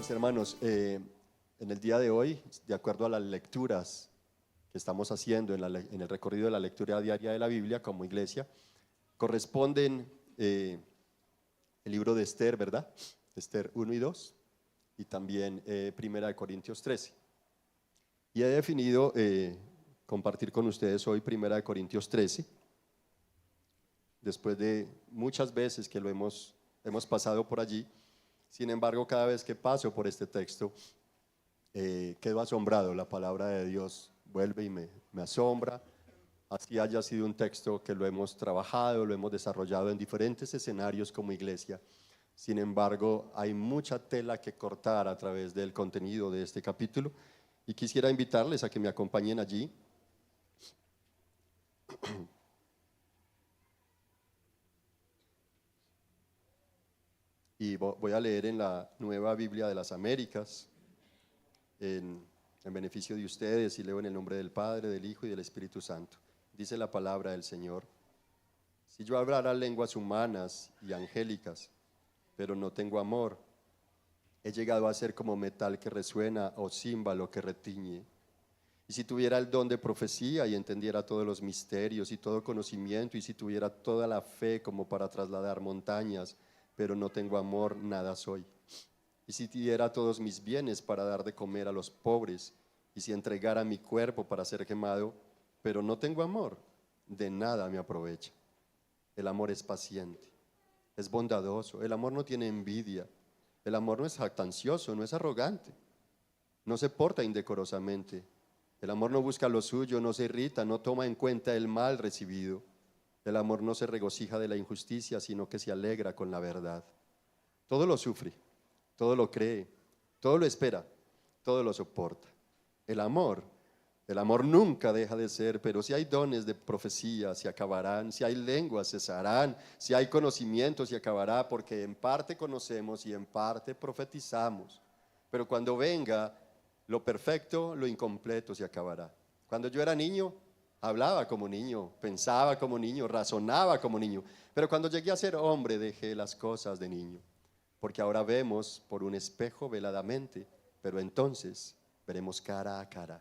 Mis hermanos, en el día de hoy, de acuerdo a las lecturas que estamos haciendo en el recorrido de la lectura diaria de la Biblia como iglesia, corresponden el libro de Esther, ¿verdad? Esther 1 y 2, y también Primera de Corintios 13. Y he definido compartir con ustedes hoy Primera de Corintios 13, después de muchas veces que lo hemos pasado por allí. Sin embargo, cada vez que paso por este texto, quedo asombrado. La palabra de Dios vuelve y me asombra. Así haya sido un texto que lo hemos trabajado, lo hemos desarrollado en diferentes escenarios como iglesia. Sin embargo, hay mucha tela que cortar a través del contenido de este capítulo y quisiera invitarles a que me acompañen allí. Y voy a leer en la Nueva Biblia de las Américas, en beneficio de ustedes, y leo en el nombre del Padre, del Hijo y del Espíritu Santo. Dice la palabra del Señor: si yo hablara lenguas humanas y angélicas, pero no tengo amor, he llegado a ser como metal que resuena o címbalo que retiñe. Y si tuviera el don de profecía y entendiera todos los misterios y todo conocimiento, y si tuviera toda la fe como para trasladar montañas, pero no tengo amor, nada soy. Y si diera todos mis bienes para dar de comer a los pobres, y si entregara mi cuerpo para ser quemado, pero no tengo amor, de nada me aprovecha. El amor es paciente, es bondadoso, el amor no tiene envidia, el amor no es jactancioso, no es arrogante, no se porta indecorosamente, el amor no busca lo suyo, no se irrita, no toma en cuenta el mal recibido. El amor no se regocija de la injusticia, sino que se alegra con la verdad. Todo lo sufre, todo lo cree, todo lo espera, todo lo soporta. El amor nunca deja de ser, pero si hay dones de profecía, se acabarán, si hay lenguas, cesarán, si hay conocimiento, se acabará, porque en parte conocemos y en parte profetizamos. Pero cuando venga lo perfecto, lo incompleto se acabará. Cuando yo era niño, hablaba como niño, pensaba como niño, razonaba como niño, pero cuando llegué a ser hombre dejé las cosas de niño, porque ahora vemos por un espejo veladamente, pero entonces veremos cara a cara.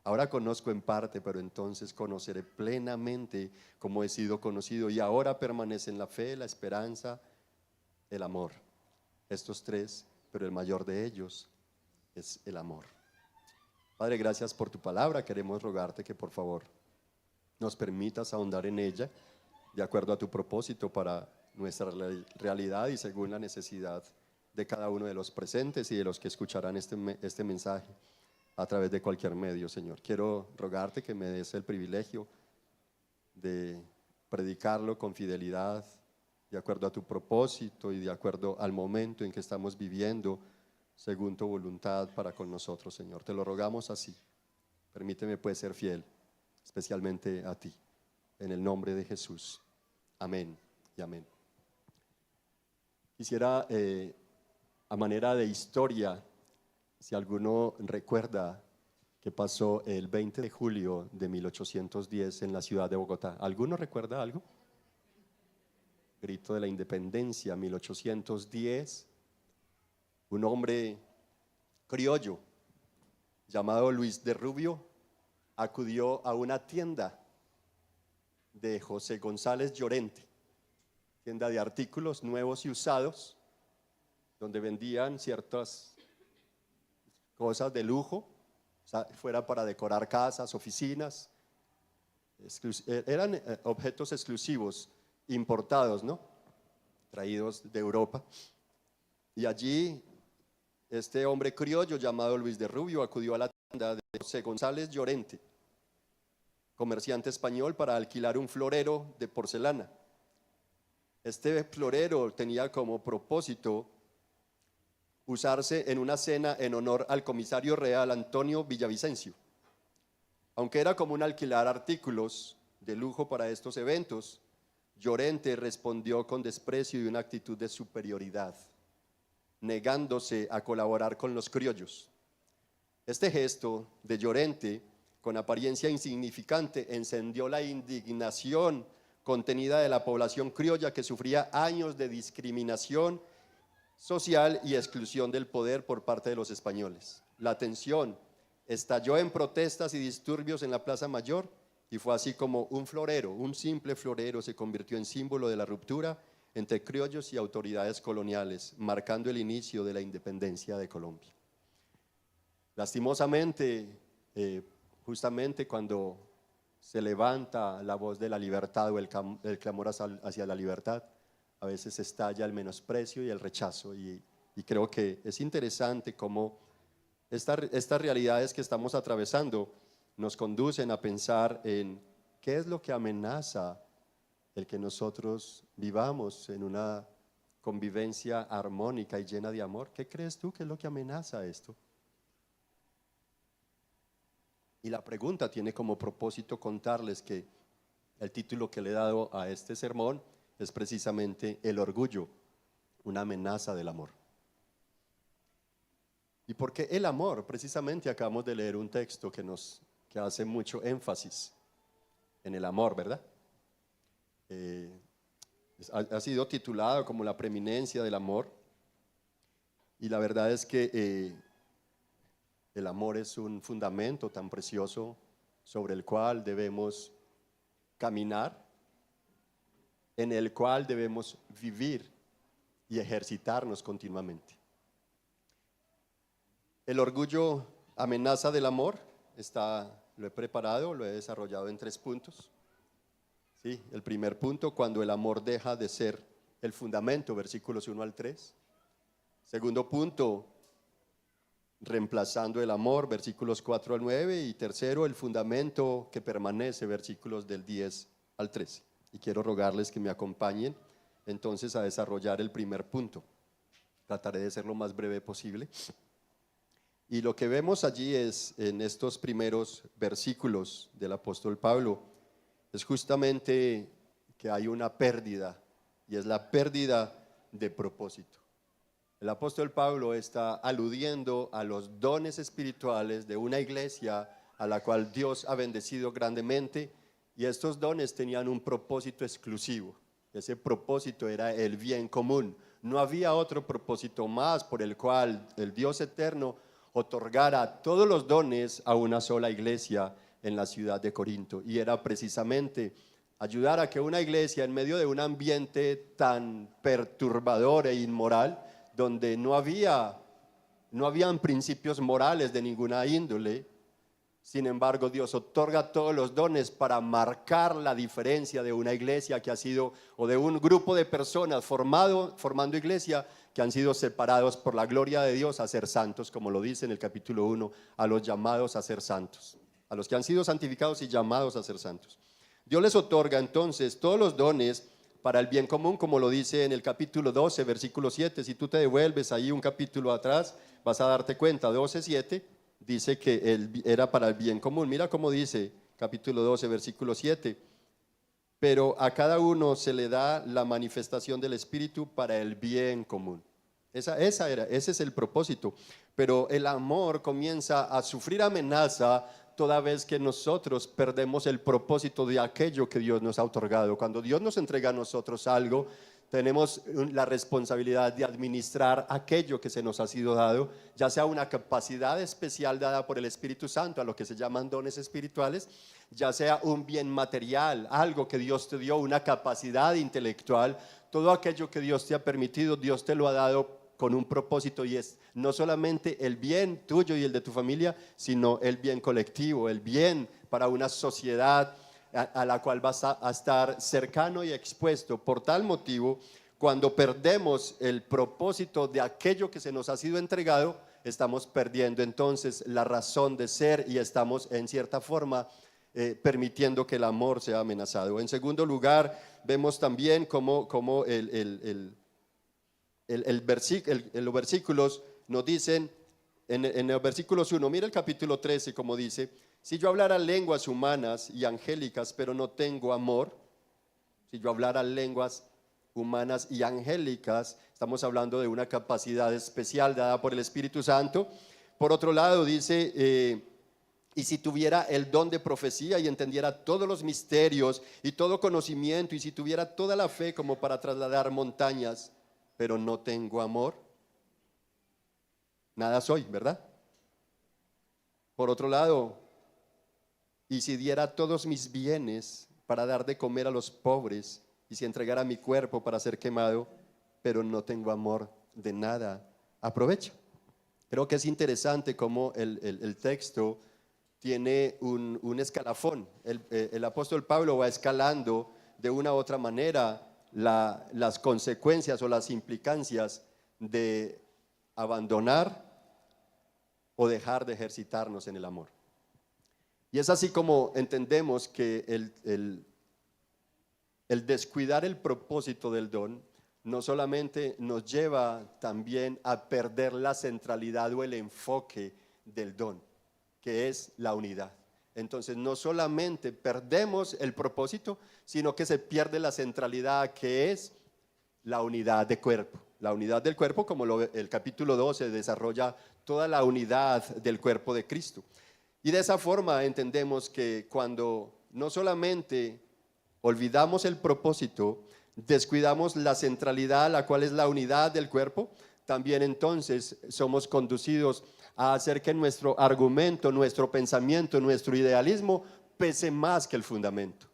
Ahora conozco en parte, pero entonces conoceré plenamente como he sido conocido, y ahora permanecen la fe, la esperanza, el amor. Estos tres, pero el mayor de ellos es el amor. Padre, gracias por tu palabra. Queremos rogarte que por favor nos permitas ahondar en ella de acuerdo a tu propósito para nuestra realidad y según la necesidad de cada uno de los presentes y de los que escucharán este mensaje a través de cualquier medio, Señor. Quiero rogarte que me des el privilegio de predicarlo con fidelidad, de acuerdo a tu propósito y de acuerdo al momento en que estamos viviendo, según tu voluntad para con nosotros, Señor. Te lo rogamos así. Permíteme pues ser fiel, especialmente a ti, en el nombre de Jesús. Amén y amén. Quisiera, a manera de historia, si alguno recuerda qué pasó el 20 de julio de 1810 en la ciudad de Bogotá. ¿Alguno recuerda algo? Grito de la Independencia, 1810. Un hombre criollo llamado Luis de Rubio acudió a una tienda de José González Llorente, tienda de artículos nuevos y usados, donde vendían ciertas cosas de lujo, fuera para decorar casas, oficinas, eran objetos exclusivos, importados, ¿no? Traídos de Europa. Y allí este hombre criollo llamado Luis de Rubio acudió a la tienda de José González Llorente, comerciante español, para alquilar un florero de porcelana. Este florero tenía como propósito usarse en una cena en honor al comisario real Antonio Villavicencio. Aunque era común alquilar artículos de lujo para estos eventos, Llorente respondió con desprecio y una actitud de superioridad, negándose a colaborar con los criollos. Este gesto de Llorente, con apariencia insignificante, encendió la indignación contenida de la población criolla, que sufría años de discriminación social y exclusión del poder por parte de los españoles. La tensión estalló en protestas y disturbios en la Plaza Mayor y fue así como un florero, un simple florero, se convirtió en símbolo de la ruptura entre criollos y autoridades coloniales, marcando el inicio de la independencia de Colombia. Lastimosamente, justamente cuando se levanta la voz de la libertad o el clamor hacia la libertad, a veces estalla el menosprecio y el rechazo, y creo que es interesante cómo estas realidades que estamos atravesando nos conducen a pensar en qué es lo que amenaza el que nosotros vivamos en una convivencia armónica y llena de amor. ¿Qué crees tú que es lo que amenaza esto? Y la pregunta tiene como propósito contarles que el título que le he dado a este sermón es precisamente el orgullo, una amenaza del amor. ¿Y por qué el amor? Precisamente acabamos de leer un texto que hace mucho énfasis en el amor, ¿verdad? Ha sido titulado como la preeminencia del amor, y la verdad es que el amor es un fundamento tan precioso sobre el cual debemos caminar, en el cual debemos vivir y ejercitarnos continuamente. El orgullo, amenaza del amor, lo he preparado, lo he desarrollado en 3 puntos. ¿Sí? El primer punto, cuando el amor deja de ser el fundamento, versículos 1 al 3. Segundo punto, reemplazando el amor, versículos 4 al 9. Y tercero, el fundamento que permanece, versículos del 10 al 13. Y quiero rogarles que me acompañen entonces a desarrollar el primer punto. Trataré de ser lo más breve posible. Y lo que vemos allí es, en estos primeros versículos del apóstol Pablo, es justamente que hay una pérdida, y es la pérdida de propósito. El apóstol Pablo está aludiendo a los dones espirituales de una iglesia a la cual Dios ha bendecido grandemente, y estos dones tenían un propósito exclusivo. Ese propósito era el bien común. No había otro propósito más por el cual el Dios eterno otorgara todos los dones a una sola iglesia en la ciudad de Corinto, y era precisamente ayudar a que una iglesia, en medio de un ambiente tan perturbador e inmoral, donde no habían principios morales de ninguna índole, sin embargo Dios otorga todos los dones para marcar la diferencia de una iglesia que ha sido, o de un grupo de personas formando iglesia, que han sido separados por la gloria de Dios a ser santos, como lo dice en el capítulo 1, a los llamados a ser santos, a los que han sido santificados y llamados a ser santos. Dios les otorga entonces todos los dones para el bien común, como lo dice en el capítulo 12, versículo 7. Si tú te devuelves ahí un capítulo atrás, vas a darte cuenta, 12:7, dice que era para el bien común. Mira cómo dice, capítulo 12, versículo 7. Pero a cada uno se le da la manifestación del Espíritu para el bien común. Ese es el propósito. Pero el amor comienza a sufrir amenaza toda vez que nosotros perdemos el propósito de aquello que Dios nos ha otorgado. Cuando Dios nos entrega a nosotros algo, tenemos la responsabilidad de administrar aquello que se nos ha sido dado, ya sea una capacidad especial dada por el Espíritu Santo, a lo que se llaman dones espirituales, ya sea un bien material, algo que Dios te dio, una capacidad intelectual. Todo aquello que Dios te ha permitido, Dios te lo ha dado con un propósito, y es no solamente el bien tuyo y el de tu familia, sino el bien colectivo, el bien para una sociedad a la cual vas a estar cercano y expuesto. Por tal motivo, cuando perdemos el propósito de aquello que se nos ha sido entregado, estamos perdiendo entonces la razón de ser, y estamos en cierta forma permitiendo que el amor sea amenazado. En segundo lugar, vemos también cómo los versículos nos dicen, en los versículos 1, mira el capítulo 13 como dice: si yo hablara lenguas humanas y angélicas, pero no tengo amor, si yo hablara lenguas humanas y angélicas, estamos hablando de una capacidad especial dada por el Espíritu Santo. Por otro lado dice, y si tuviera el don de profecía y entendiera todos los misterios y todo conocimiento, y si tuviera toda la fe como para trasladar montañas, pero no tengo amor, nada soy, ¿verdad? Por otro lado, y si diera todos mis bienes para dar de comer a los pobres, y si entregara mi cuerpo para ser quemado, pero no tengo amor, de nada aprovecho. Creo que es interesante cómo el texto tiene un escalafón. El apóstol Pablo va escalando de una u otra manera las consecuencias o las implicancias de abandonar o dejar de ejercitarnos en el amor. Y es así como entendemos que el descuidar el propósito del don no solamente nos lleva también a perder la centralidad o el enfoque del don, que es la unidad. Entonces no solamente perdemos el propósito, sino que se pierde la centralidad, que es la unidad de cuerpo. La unidad del cuerpo, como el capítulo 12 desarrolla toda la unidad del cuerpo de Cristo. Y de esa forma entendemos que cuando no solamente olvidamos el propósito, descuidamos la centralidad, la cual es la unidad del cuerpo, también entonces somos conducidos a hacer que nuestro argumento, nuestro pensamiento, nuestro idealismo pese más que el fundamento.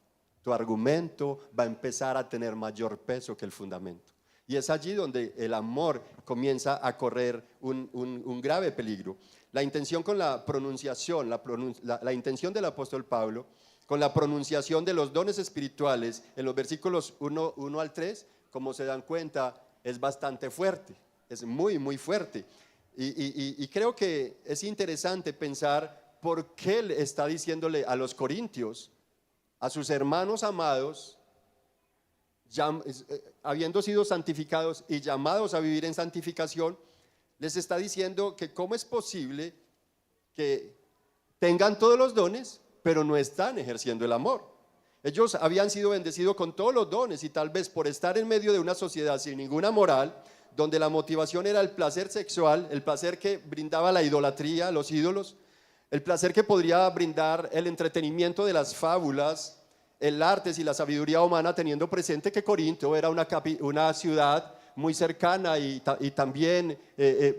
Tu argumento va a empezar a tener mayor peso que el fundamento. Y es allí donde el amor comienza a correr un grave peligro. La intención con la pronunciación, la intención del apóstol Pablo, con la pronunciación de los dones espirituales en los versículos 1 al 3, como se dan cuenta, es bastante fuerte, es muy, muy fuerte. Y creo que es interesante pensar por qué él está diciéndole a los corintios, a sus hermanos amados, habiendo sido santificados y llamados a vivir en santificación, les está diciendo que cómo es posible que tengan todos los dones, pero no están ejerciendo el amor. Ellos habían sido bendecidos con todos los dones y tal vez por estar en medio de una sociedad sin ninguna moral, donde la motivación era el placer sexual, el placer que brindaba la idolatría, los ídolos, el placer que podría brindar el entretenimiento de las fábulas, el arte y la sabiduría humana, teniendo presente que Corinto era una ciudad muy cercana y también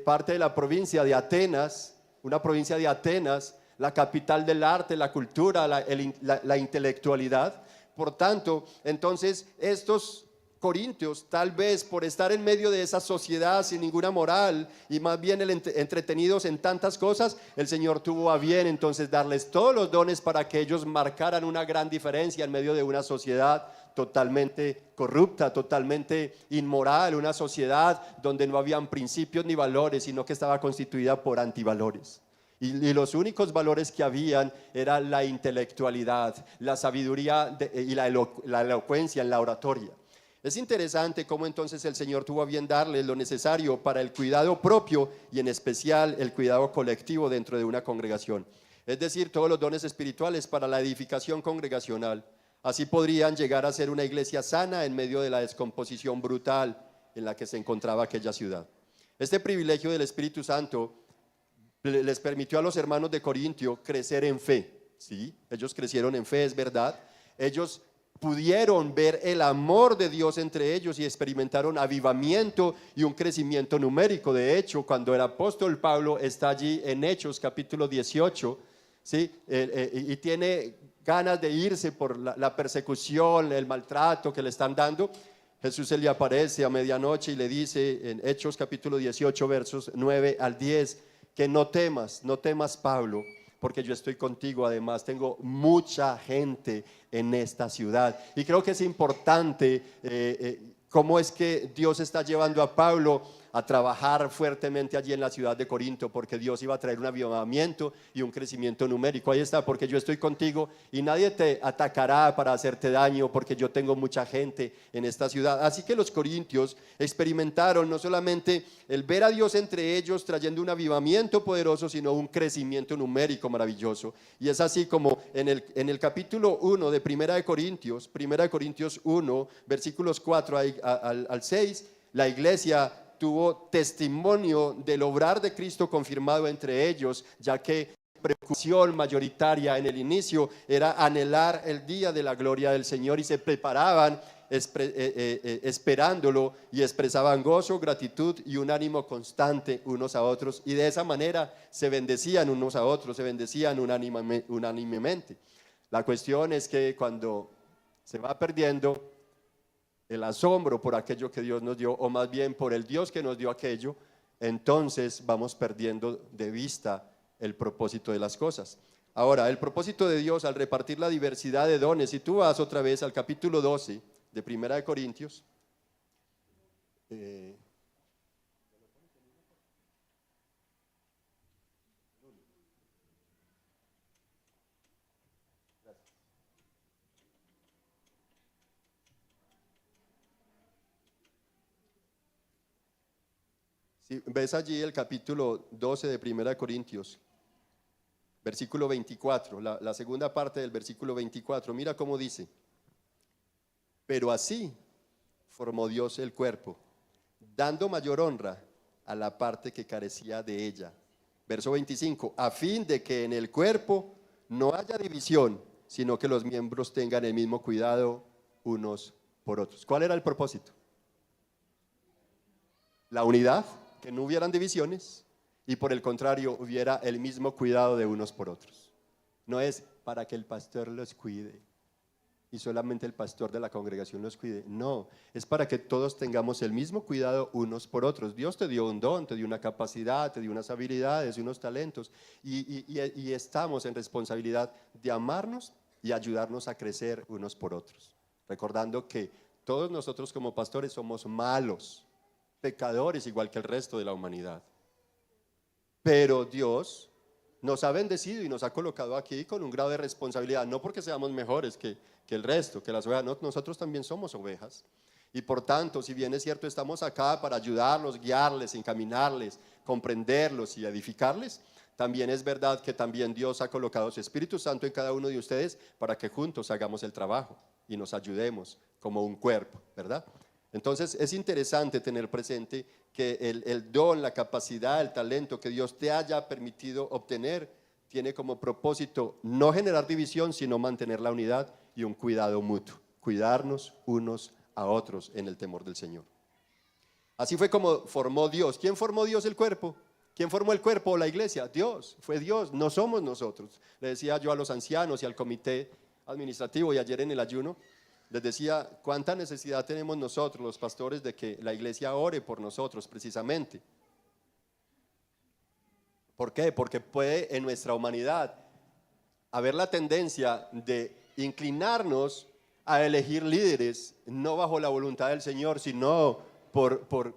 parte de la provincia de Atenas, una provincia de Atenas, la capital del arte, la cultura, la intelectualidad. Por tanto, entonces estos corintios, tal vez por estar en medio de esa sociedad sin ninguna moral y más bien entretenidos en tantas cosas, el Señor tuvo a bien entonces darles todos los dones para que ellos marcaran una gran diferencia en medio de una sociedad totalmente corrupta, totalmente inmoral, una sociedad donde no habían principios ni valores, sino que estaba constituida por antivalores. Y los únicos valores que habían era la intelectualidad, la sabiduría y la elocuencia en la oratoria. Es interesante cómo entonces el Señor tuvo a bien darles lo necesario para el cuidado propio y en especial el cuidado colectivo dentro de una congregación. Es decir, todos los dones espirituales para la edificación congregacional. Así podrían llegar a ser una iglesia sana en medio de la descomposición brutal en la que se encontraba aquella ciudad. Este privilegio del Espíritu Santo les permitió a los hermanos de Corintio crecer en fe. ¿Sí? Ellos crecieron en fe, es verdad. Ellos pudieron ver el amor de Dios entre ellos y experimentaron avivamiento y un crecimiento numérico. De hecho, cuando el apóstol Pablo está allí en Hechos capítulo 18, ¿sí? Y tiene ganas de irse por la persecución, el maltrato que le están dando, Jesús se le aparece a medianoche y le dice en Hechos capítulo 18 versos 9 al 10 que no temas Pablo, porque yo estoy contigo. Además tengo mucha gente en esta ciudad. Y creo que es importante cómo es que Dios está llevando a Pablo a trabajar fuertemente allí en la ciudad de Corinto, porque Dios iba a traer un avivamiento y un crecimiento numérico. Ahí está, porque yo estoy contigo y nadie te atacará para hacerte daño, porque yo tengo mucha gente en esta ciudad. Así que los corintios experimentaron no solamente el ver a Dios entre ellos trayendo un avivamiento poderoso, sino un crecimiento numérico maravilloso. Y es así como en el capítulo 1 de Primera de Corintios 1, versículos 4 al 6, la iglesia tuvo testimonio del obrar de Cristo confirmado entre ellos, ya que la preocupación mayoritaria en el inicio era anhelar el día de la gloria del Señor y se preparaban esperándolo y expresaban gozo, gratitud y un ánimo constante unos a otros, y de esa manera se bendecían unos a otros, se bendecían unánimemente. La cuestión es que cuando se va perdiendo el asombro por aquello que Dios nos dio, o más bien por el Dios que nos dio aquello, entonces vamos perdiendo de vista el propósito de las cosas. Ahora, el propósito de Dios al repartir la diversidad de dones, si tú vas otra vez al capítulo 12 de Primera de Corintios, si ves allí el capítulo 12 de Primera de Corintios, versículo 24, la segunda parte del versículo 24, mira cómo dice: pero así formó Dios el cuerpo, dando mayor honra a la parte que carecía de ella. Verso 25, a fin de que en el cuerpo no haya división, sino que los miembros tengan el mismo cuidado unos por otros. ¿Cuál era el propósito? La unidad, que no hubieran divisiones, y por el contrario hubiera el mismo cuidado de unos por otros. No es para que el pastor los cuide y solamente el pastor de la congregación los cuide. No, es para que todos tengamos el mismo cuidado unos por otros. Dios te dio un don, te dio una capacidad, te dio unas habilidades y unos talentos, y estamos en responsabilidad de amarnos y ayudarnos a crecer unos por otros. Recordando que todos nosotros como pastores somos malos, pecadores igual que el resto de la humanidad. Pero Dios nos ha bendecido y nos ha colocado aquí con un grado de responsabilidad, no porque seamos mejores que el resto, que las ovejas, no, nosotros también somos ovejas. Y por tanto, si bien es cierto, estamos acá para ayudarlos, guiarles, encaminarles, comprenderlos y edificarles, también es verdad que también Dios ha colocado su Espíritu Santo en cada uno de ustedes para que juntos hagamos el trabajo y nos ayudemos como un cuerpo, ¿verdad? Entonces es interesante tener presente que el don, la capacidad, el talento que Dios te haya permitido obtener tiene como propósito no generar división, sino mantener la unidad y un cuidado mutuo, cuidarnos unos a otros en el temor del Señor. Así fue como formó Dios. ¿Quién formó Dios el cuerpo? ¿Quién formó el cuerpo o la iglesia? Dios, fue Dios, no somos nosotros. Le decía yo a los ancianos y al comité administrativo y ayer en el ayuno, les decía cuánta necesidad tenemos nosotros, los pastores, de que la iglesia ore por nosotros precisamente. ¿Por qué? Porque puede en nuestra humanidad haber la tendencia de inclinarnos a elegir líderes, no bajo la voluntad del Señor, sino por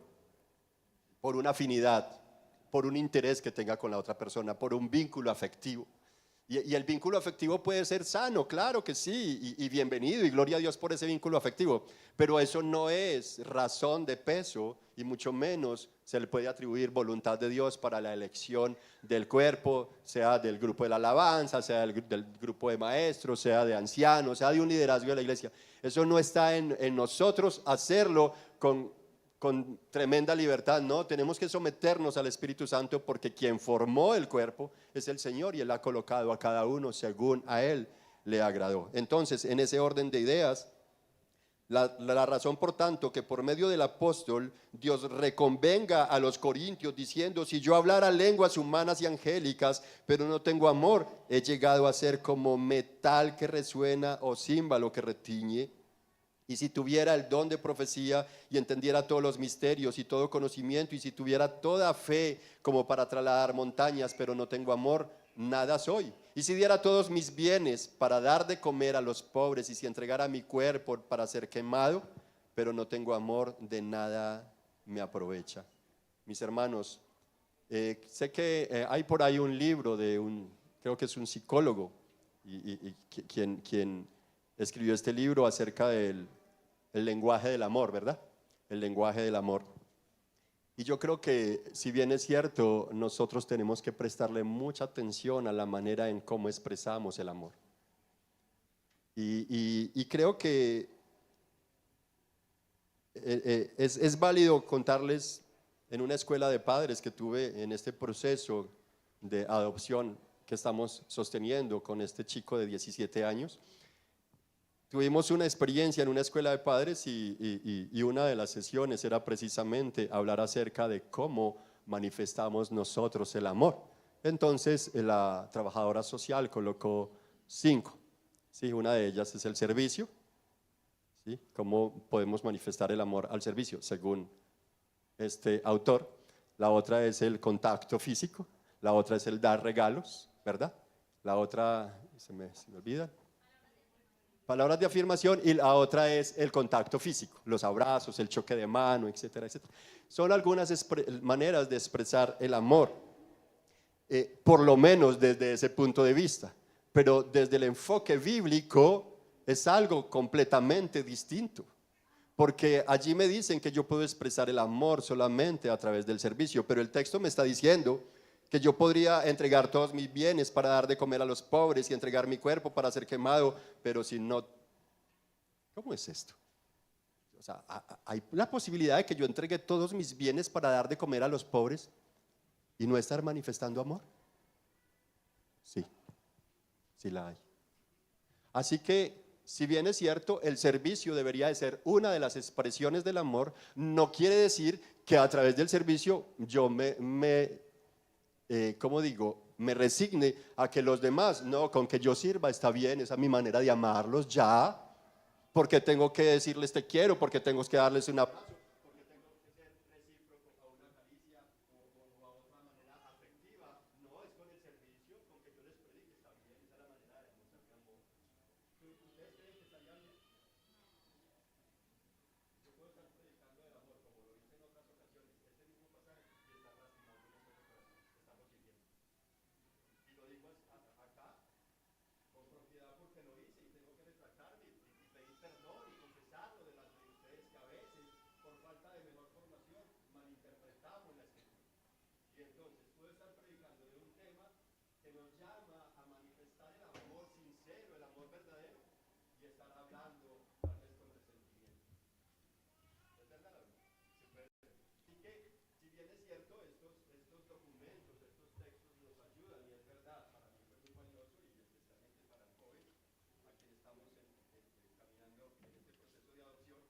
una afinidad, por un interés que tenga con la otra persona, por un vínculo afectivo. Y el vínculo afectivo puede ser sano, claro que sí, y bienvenido, y gloria a Dios por ese vínculo afectivo, pero eso no es razón de peso, y mucho menos se le puede atribuir voluntad de Dios para la elección del cuerpo, sea del grupo de la alabanza, sea del grupo de maestros, sea de ancianos, sea de un liderazgo de la iglesia. Eso no está en nosotros hacerlo con tremenda libertad, no, tenemos que someternos al Espíritu Santo, porque quien formó el cuerpo es el Señor y Él ha colocado a cada uno según a Él le agradó. Entonces, en ese orden de ideas, la razón por tanto que por medio del apóstol Dios reconvenga a los corintios diciendo: si yo hablara lenguas humanas y angélicas, pero no tengo amor, he llegado a ser como metal que resuena o címbalo que retiñe. Y si tuviera el don de profecía y entendiera todos los misterios y todo conocimiento, y si tuviera toda fe como para trasladar montañas, pero no tengo amor, nada soy. Y si diera todos mis bienes para dar de comer a los pobres, y si entregara mi cuerpo para ser quemado, pero no tengo amor, de nada me aprovecha. Mis hermanos, sé que hay por ahí un libro de creo que es un psicólogo, quien escribió este libro acerca del lenguaje del amor, ¿verdad? El lenguaje del amor. Y yo creo que, si bien es cierto, nosotros tenemos que prestarle mucha atención a la manera en cómo expresamos el amor. Y creo que es válido contarles en una escuela de padres que tuve en este proceso de adopción que estamos sosteniendo con este chico de 17 años. tuvimos una experiencia en una escuela de padres y una de las sesiones era precisamente hablar acerca de cómo manifestamos nosotros el amor. Entonces la trabajadora social colocó 5, ¿sí? Una de ellas es el servicio, ¿sí? Cómo podemos manifestar el amor al servicio según este autor. La otra es el contacto físico, la otra es el dar regalos, ¿verdad? La otra, se me olvida, palabras de afirmación, y la otra es el contacto físico, los abrazos, el choque de mano, etcétera, etcétera. Son algunas maneras de expresar el amor, por lo menos desde ese punto de vista, pero desde el enfoque bíblico es algo completamente distinto, porque allí me dicen que yo puedo expresar el amor solamente a través del servicio, pero el texto me está diciendo que yo podría entregar todos mis bienes para dar de comer a los pobres y entregar mi cuerpo para ser quemado, pero si no, ¿cómo es esto? O sea, hay la posibilidad de que yo entregue todos mis bienes para dar de comer a los pobres y no estar manifestando amor. Sí, sí la hay. Así que, si bien es cierto, el servicio debería de ser una de las expresiones del amor, no quiere decir que a través del servicio yo ¿cómo digo? Me resigne a que los demás, no, con que yo sirva está bien, esa es mi manera de amarlos ya, porque tengo que decirles te quiero, porque tengo que darles una... porque tengo que ser recíproco a una caricia o a otra manera afectiva, no, es con el servicio, con que yo les predique está bien, esa es la manera de demostrar mi amor. ¿Ustedes creen que estaría bien? Yo puedo estar predicando del amor, como lo hice en otras ocasiones, este mismo pasaje, y estar lastimando nuestro corazón, estamos sirviendo. Y lo digo acá con propiedad porque lo hice y tengo que retractarme y pedir perdón y confesarlo delante de ustedes que a veces por falta de mejor formación malinterpretamos la escritura. Y entonces puedo estar predicando de un tema que nos llama a manifestar el amor sincero, el amor verdadero, y estar hablando tal vez con resentimiento. ¿Es verdad o no? Se puede hacer. Así que, si bien es cierto, estos documentos, estos textos nos ayudan, y es verdad, para mí fue muy valioso, y especialmente para el joven, a quien estamos caminando en este proceso de adopción,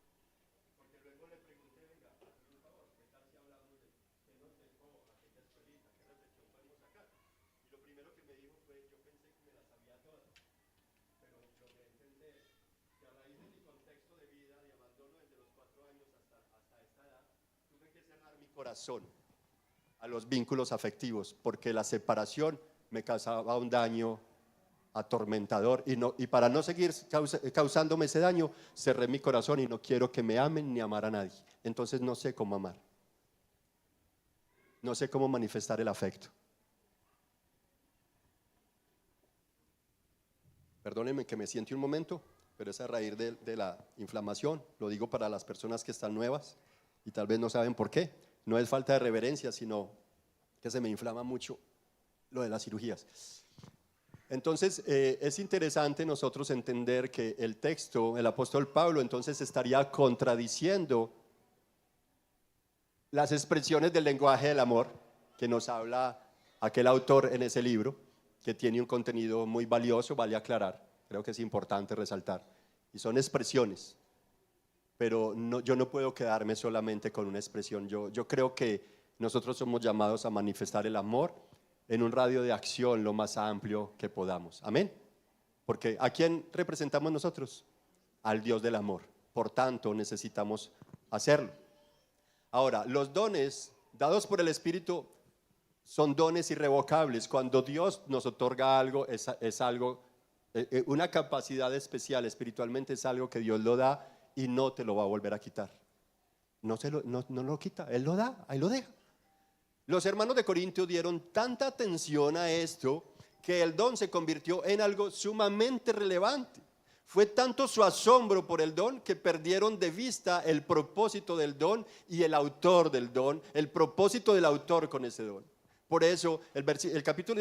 porque luego le pregunté, venga, hazme un favor, ¿qué tal si hablamos de qué nos dejó aquella escuelita, qué reflexión podemos sacar? Y lo primero que me dijo fue, yo pensé que me las sabía todas, pero logré entender que a raíz de mi contexto de vida, de abandono desde los 4 años hasta esta edad, tuve que cerrar mi corazón a los vínculos afectivos, porque la separación me causaba un daño atormentador y para no seguir causándome ese daño, cerré mi corazón y no quiero que me amen ni amar a nadie. Entonces no sé cómo amar, no sé cómo manifestar el afecto. Perdónenme que me siente un momento, pero es a raíz de la inflamación, lo digo para las personas que están nuevas y tal vez no saben por qué. No es falta de reverencia, sino que se me inflama mucho lo de las cirugías. Entonces, es interesante nosotros entender que el texto, el apóstol Pablo, entonces estaría contradiciendo las expresiones del lenguaje del amor que nos habla aquel autor en ese libro, que tiene un contenido muy valioso, vale aclarar, creo que es importante resaltar, y son expresiones. Pero no, yo no puedo quedarme solamente con una expresión. Yo creo que nosotros somos llamados a manifestar el amor en un radio de acción lo más amplio que podamos. Amén. Porque ¿a quién representamos nosotros? Al Dios del amor. Por tanto, necesitamos hacerlo. Ahora, los dones dados por el Espíritu son dones irrevocables. Cuando Dios nos otorga algo, es algo, una capacidad especial espiritualmente, es algo que Dios lo da y no te lo va a volver a quitar. No lo quita, Él lo da, ahí lo deja. Los hermanos de Corinto dieron tanta atención a esto que el don se convirtió en algo sumamente relevante. Fue tanto su asombro por el don que perdieron de vista el propósito del don y el autor del don, el propósito del autor con ese don. Por eso el capítulo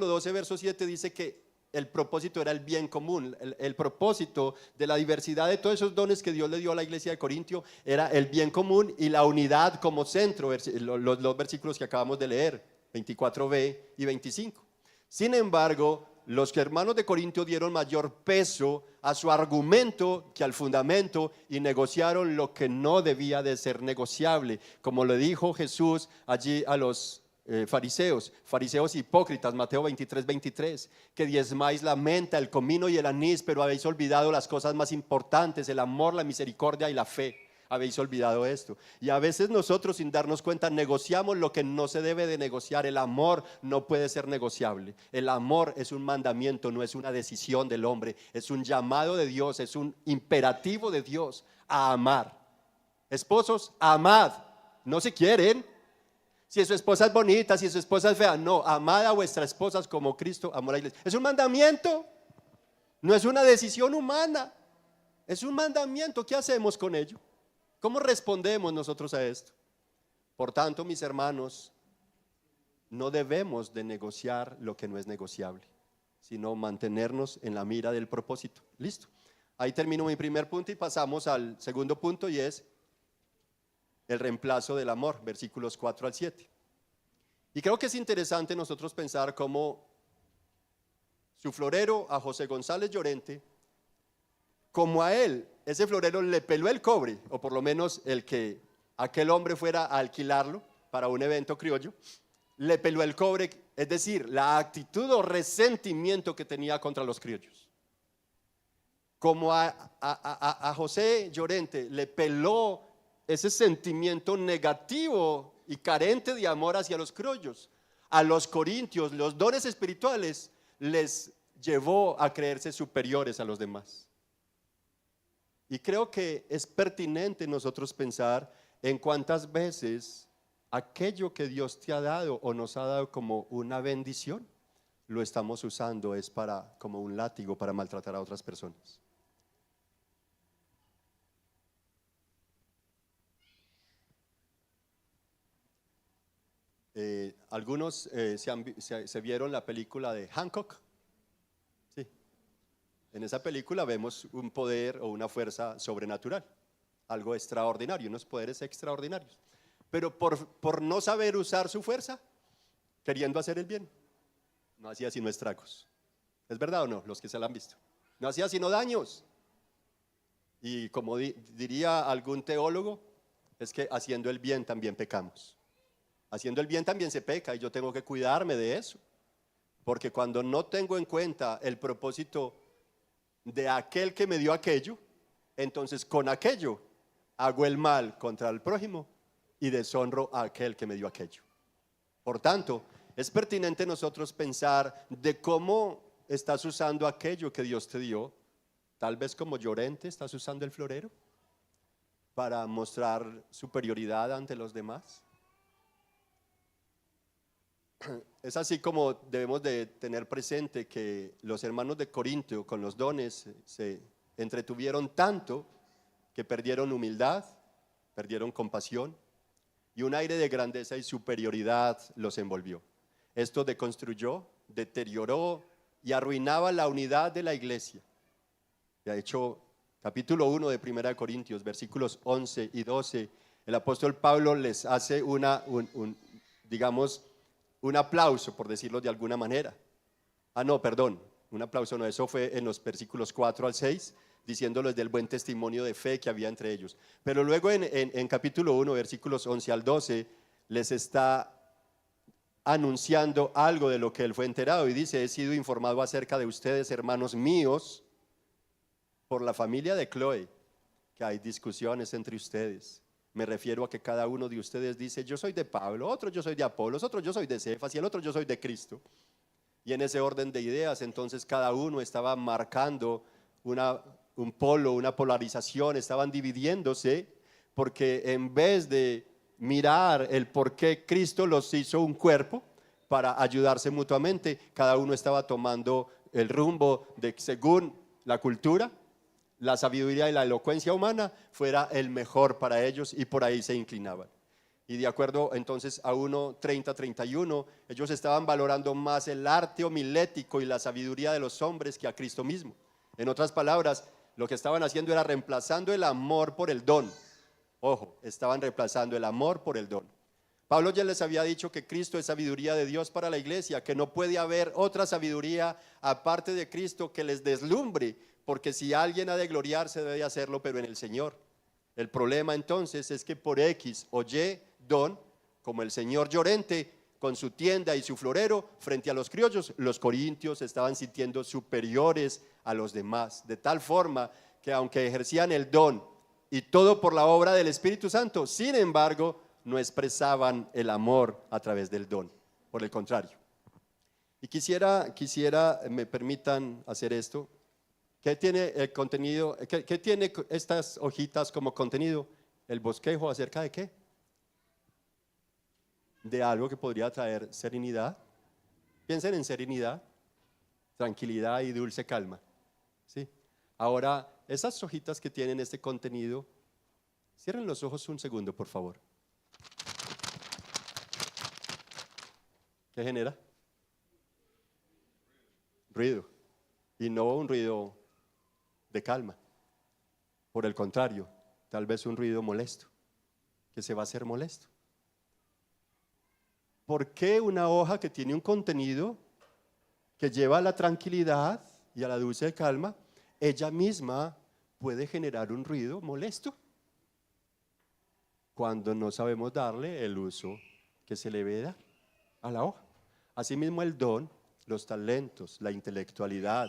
12, verso 7 dice que el propósito era el bien común. El propósito de la diversidad de todos esos dones que Dios le dio a la iglesia de Corintio era el bien común y la unidad como centro, los versículos que acabamos de leer, 24b y 25. Sin embargo, los hermanos de Corinto dieron mayor peso a su argumento que al fundamento y negociaron lo que no debía de ser negociable, como le dijo Jesús allí a los fariseos hipócritas, Mateo 23, que diezmáis la menta, el comino y el anís, pero habéis olvidado las cosas más importantes, el amor, la misericordia y la fe. Habéis olvidado esto. Y a veces nosotros, sin darnos cuenta, negociamos lo que no se debe de negociar. El amor no puede ser negociable. El amor es un mandamiento, no es una decisión del hombre. Es un llamado de Dios, es un imperativo de Dios a amar. Esposos, amad. No se quieren. Si su esposa es bonita, si su esposa es fea, no, amad a vuestras esposas como Cristo amó a la iglesia. Es un mandamiento, no es una decisión humana, es un mandamiento. ¿Qué hacemos con ello? ¿Cómo respondemos nosotros a esto? Por tanto, mis hermanos, no debemos de negociar lo que no es negociable, sino mantenernos en la mira del propósito. Listo. Ahí termino mi primer punto y pasamos al segundo punto, y es el reemplazo del amor, versículos 4 al 7. Y creo que es interesante nosotros pensar cómo su florero, a José González Llorente, como a él, ese florero le peló el cobre, o por lo menos el que aquel hombre fuera a alquilarlo para un evento criollo, le peló el cobre, es decir, la actitud o resentimiento que tenía contra los criollos. Como a José Llorente le peló ese sentimiento negativo y carente de amor hacia los criollos, a los corintios, los dones espirituales les llevó a creerse superiores a los demás. Y creo que es pertinente nosotros pensar en cuántas veces aquello que Dios te ha dado o nos ha dado como una bendición, lo estamos usando es como un látigo para maltratar a otras personas. Algunos se vieron la película de Hancock. Sí. En esa película vemos un poder o una fuerza sobrenatural, algo extraordinario, unos poderes extraordinarios. Pero por no saber usar su fuerza, queriendo hacer el bien, no hacía sino estragos. ¿Es verdad o no? Los que se la han visto. No hacía sino daños. Y como diría algún teólogo, es que haciendo el bien también pecamos. Haciendo el bien también se peca y yo tengo que cuidarme de eso. Porque cuando no tengo en cuenta el propósito de aquel que me dio aquello, entonces con aquello hago el mal contra el prójimo y deshonro a aquel que me dio aquello. Por tanto, es pertinente nosotros pensar de cómo estás usando aquello que Dios te dio. Tal vez como Llorente estás usando el florero para mostrar superioridad ante los demás. Es así como debemos de tener presente que los hermanos de Corinto con los dones se entretuvieron tanto que perdieron humildad, perdieron compasión y un aire de grandeza y superioridad los envolvió. Esto deconstruyó, deterioró y arruinaba la unidad de la iglesia. De hecho, capítulo 1 de 1 Corintios, versículos 11 y 12, el apóstol Pablo les hace digamos, un aplauso, por decirlo de alguna manera. Un aplauso no, eso fue en los versículos 4 al 6, diciéndoles del buen testimonio de fe que había entre ellos. Pero luego en capítulo 1, versículos 11 al 12, les está anunciando algo de lo que él fue enterado y dice: he sido informado acerca de ustedes, hermanos míos, por la familia de Chloe, que hay discusiones entre ustedes. Me refiero a que cada uno de ustedes dice: yo soy de Pablo, otro yo soy de Apolos, otro yo soy de Cefas y el otro yo soy de Cristo. Y en ese orden de ideas, entonces cada uno estaba marcando un polo, una polarización, estaban dividiéndose, porque en vez de mirar el por qué Cristo los hizo un cuerpo para ayudarse mutuamente, cada uno estaba tomando el rumbo de, según la cultura, la sabiduría y la elocuencia humana fuera el mejor para ellos, y por ahí se inclinaban. Y de acuerdo entonces a 1:30-31, ellos estaban valorando más el arte homilético y la sabiduría de los hombres que a Cristo mismo. En otras palabras, lo que estaban haciendo era reemplazando el amor por el don. Ojo, estaban reemplazando el amor por el don. Pablo ya les había dicho que Cristo es sabiduría de Dios para la iglesia, que no puede haber otra sabiduría aparte de Cristo que les deslumbre, porque si alguien ha de gloriarse debe hacerlo, pero en el Señor. El problema entonces es que por X o Y don, como el señor Llorente con su tienda y su florero frente a los criollos, los corintios estaban sintiendo superiores a los demás, de tal forma que aunque ejercían el don y todo por la obra del Espíritu Santo, sin embargo, no expresaban el amor a través del don, por el contrario. Y quisiera me permitan hacer esto. ¿Qué tiene el contenido? ¿Qué tiene estas hojitas como contenido? El bosquejo acerca de qué? De algo que podría traer serenidad. Piensen en serenidad, tranquilidad y dulce calma. ¿Sí? Ahora, esas hojitas que tienen este contenido, cierren los ojos un segundo, por favor. ¿Qué genera? Ruido. Y no un ruido de calma. Por el contrario, tal vez un ruido molesto, que se va a hacer molesto. ¿Por qué una hoja que tiene un contenido que lleva a la tranquilidad y a la dulce calma, ella misma puede generar un ruido molesto? Cuando no sabemos darle el uso que se le debe dar a la hoja. Asimismo el don, los talentos, la intelectualidad,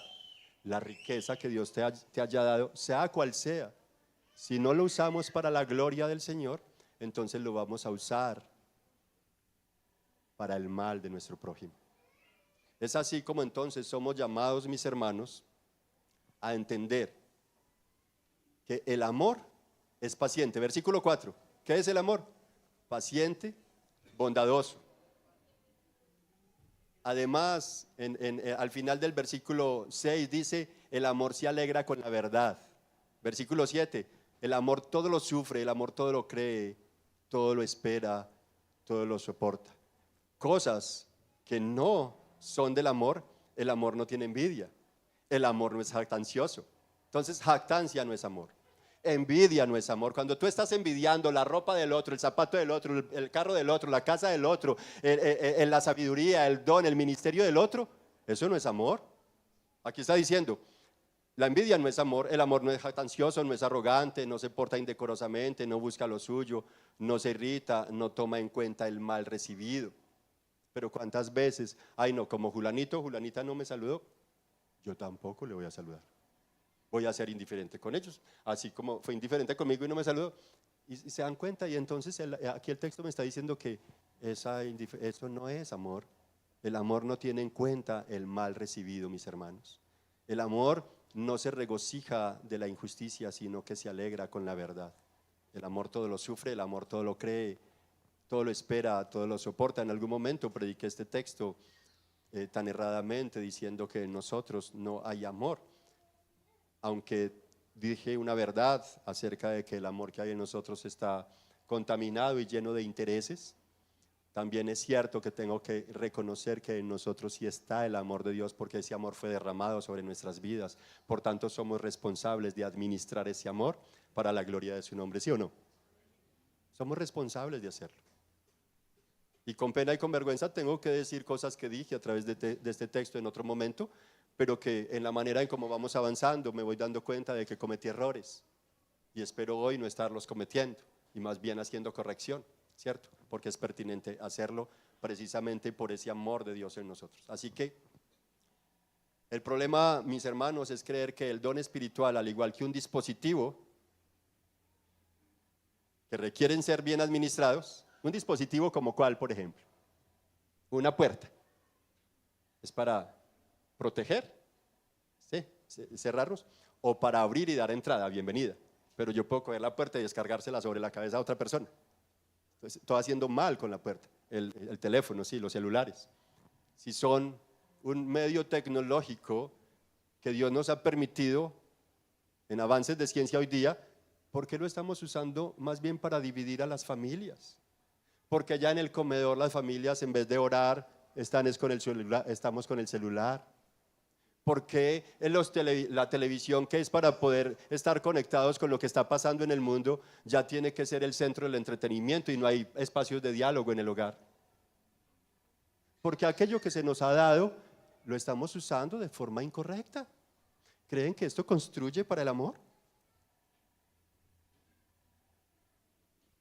la riqueza que Dios te haya dado, sea cual sea, si no lo usamos para la gloria del Señor, entonces lo vamos a usar para el mal de nuestro prójimo. Es así como entonces somos llamados, mis hermanos, a entender que el amor es paciente. Versículo 4, ¿qué es el amor? Paciente, bondadoso. Además, al final del versículo 6 dice, el amor se alegra con la verdad. Versículo 7, el amor todo lo sufre, el amor todo lo cree, todo lo espera, todo lo soporta. Cosas que no son del amor, el amor no tiene envidia, el amor no es jactancioso. Entonces, jactancia no es amor. Envidia no es amor. Cuando tú estás envidiando la ropa del otro, el zapato del otro, el carro del otro, la casa del otro, la sabiduría, el don, el ministerio del otro, eso no es amor. Aquí está diciendo, la envidia no es amor, el amor no es jactancioso, no es arrogante, no se porta indecorosamente, no busca lo suyo, no se irrita, no toma en cuenta el mal recibido. Pero cuántas veces, ay no, como Julanita no me saludó, yo tampoco le voy a saludar. Voy a ser indiferente con ellos, así como fue indiferente conmigo y no me saludó. Y se dan cuenta, y entonces aquí el texto me está diciendo que eso no es amor. El amor no tiene en cuenta el mal recibido, mis hermanos. El amor no se regocija de la injusticia, sino que se alegra con la verdad. El amor todo lo sufre, el amor todo lo cree, todo lo espera, todo lo soporta. En algún momento prediqué este texto tan erradamente diciendo que en nosotros no hay amor. Aunque dije una verdad acerca de que el amor que hay en nosotros está contaminado y lleno de intereses, también es cierto que tengo que reconocer que en nosotros sí está el amor de Dios, porque ese amor fue derramado sobre nuestras vidas. Por tanto, somos responsables de administrar ese amor para la gloria de su nombre, ¿sí o no? Somos responsables de hacerlo. Y con pena y con vergüenza tengo que decir cosas que dije a través de este texto en otro momento, pero que en la manera en cómo vamos avanzando me voy dando cuenta de que cometí errores y espero hoy no estarlos cometiendo y más bien haciendo corrección, ¿cierto? Porque es pertinente hacerlo precisamente por ese amor de Dios en nosotros. Así que el problema, mis hermanos, es creer que el don espiritual, al igual que un dispositivo que requieren ser bien administrados, un dispositivo como cuál, por ejemplo, una puerta, es para proteger, ¿sí? Cerrarnos, o para abrir y dar entrada, bienvenida. Pero yo puedo coger la puerta y descargársela sobre la cabeza a otra persona. Entonces, estoy haciendo mal con la puerta. El teléfono, sí, los celulares. Si son un medio tecnológico que Dios nos ha permitido en avances de ciencia hoy día, ¿por qué lo estamos usando más bien para dividir a las familias? Porque allá en el comedor las familias en vez de orar estamos con el celular. ¿Por qué en la televisión, que es para poder estar conectados con lo que está pasando en el mundo, ya tiene que ser el centro del entretenimiento y no hay espacios de diálogo en el hogar? Porque aquello que se nos ha dado lo estamos usando de forma incorrecta. ¿Creen que esto construye para el amor?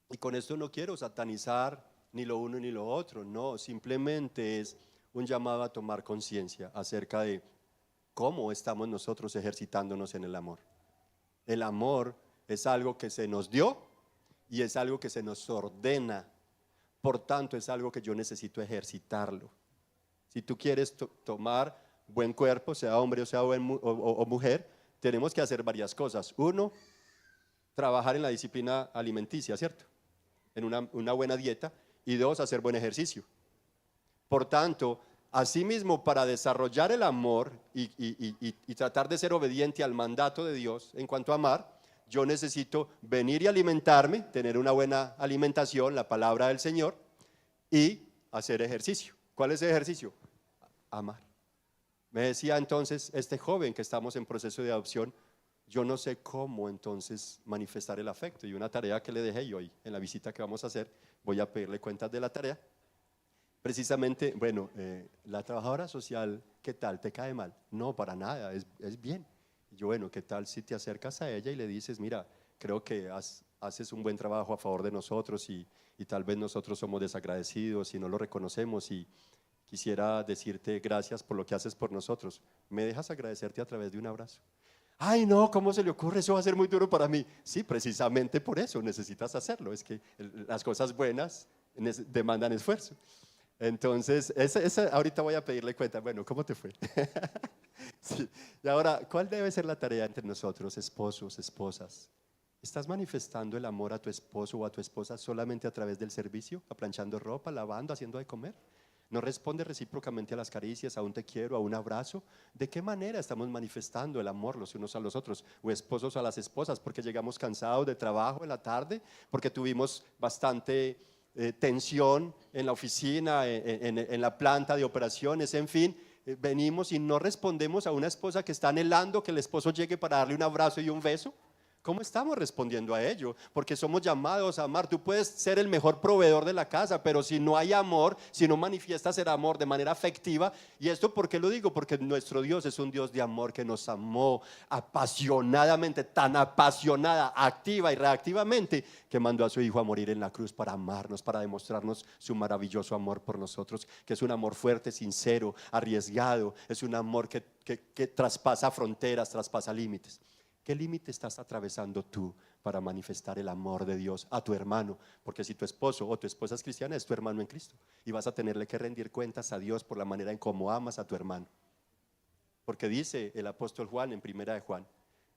Y con esto no quiero satanizar ni lo uno ni lo otro, no, simplemente es un llamado a tomar conciencia acerca de cómo estamos nosotros ejercitándonos en el amor. El amor es algo que se nos dio y es algo que se nos ordena. Por tanto, es algo que yo necesito ejercitarlo. Si tú quieres tomar buen cuerpo, sea hombre o sea o mujer, tenemos que hacer varias cosas. Uno, trabajar en la disciplina alimenticia, ¿cierto? En una buena dieta. Y dos, hacer buen ejercicio. Por tanto, asimismo, para desarrollar el amor y tratar de ser obediente al mandato de Dios en cuanto a amar, yo necesito venir y alimentarme, tener una buena alimentación, la palabra del Señor, y hacer ejercicio. ¿Cuál es el ejercicio? Amar. Me decía entonces este joven que estamos en proceso de adopción, yo no sé cómo entonces manifestar el afecto, y una tarea que le dejé y hoy en la visita que vamos a hacer voy a pedirle cuentas de la tarea. Precisamente, bueno, la trabajadora social, ¿qué tal? ¿Te cae mal? No, para nada, es bien. Y yo, bueno, ¿qué tal si te acercas a ella y le dices, mira, creo que haces un buen trabajo a favor de nosotros y tal vez nosotros somos desagradecidos y no lo reconocemos y quisiera decirte gracias por lo que haces por nosotros. ¿Me dejas agradecerte a través de un abrazo? Ay, no, ¿cómo se le ocurre? Eso va a ser muy duro para mí. Sí, precisamente por eso necesitas hacerlo. Es que las cosas buenas demandan esfuerzo. Entonces, ahorita voy a pedirle cuenta. Bueno, ¿cómo te fue? Sí. Y ahora, ¿cuál debe ser la tarea entre nosotros, esposos, esposas? ¿Estás manifestando el amor a tu esposo o a tu esposa solamente a través del servicio? ¿Aplanchando ropa, lavando, haciendo de comer? ¿No responde recíprocamente a las caricias, a un te quiero, a un abrazo? ¿De qué manera estamos manifestando el amor los unos a los otros? O esposos a las esposas, porque llegamos cansados de trabajo en la tarde, porque tuvimos bastante tensión en la oficina, en la planta de operaciones, en fin, venimos y no respondemos a una esposa que está anhelando que el esposo llegue para darle un abrazo y un beso. ¿Cómo estamos respondiendo a ello? Porque somos llamados a amar. Tú puedes ser el mejor proveedor de la casa, pero si no hay amor, si no manifiestas el amor de manera afectiva, ¿y esto por qué lo digo? Porque nuestro Dios es un Dios de amor que nos amó apasionadamente, tan apasionada, activa y reactivamente, que mandó a su Hijo a morir en la cruz para amarnos, para demostrarnos su maravilloso amor por nosotros, que es un amor fuerte, sincero, arriesgado, es un amor que traspasa fronteras, traspasa límites. ¿Qué límite estás atravesando tú para manifestar el amor de Dios a tu hermano? Porque si tu esposo o tu esposa es cristiana, es tu hermano en Cristo y vas a tenerle que rendir cuentas a Dios por la manera en cómo amas a tu hermano. Porque dice el apóstol Juan en primera de Juan,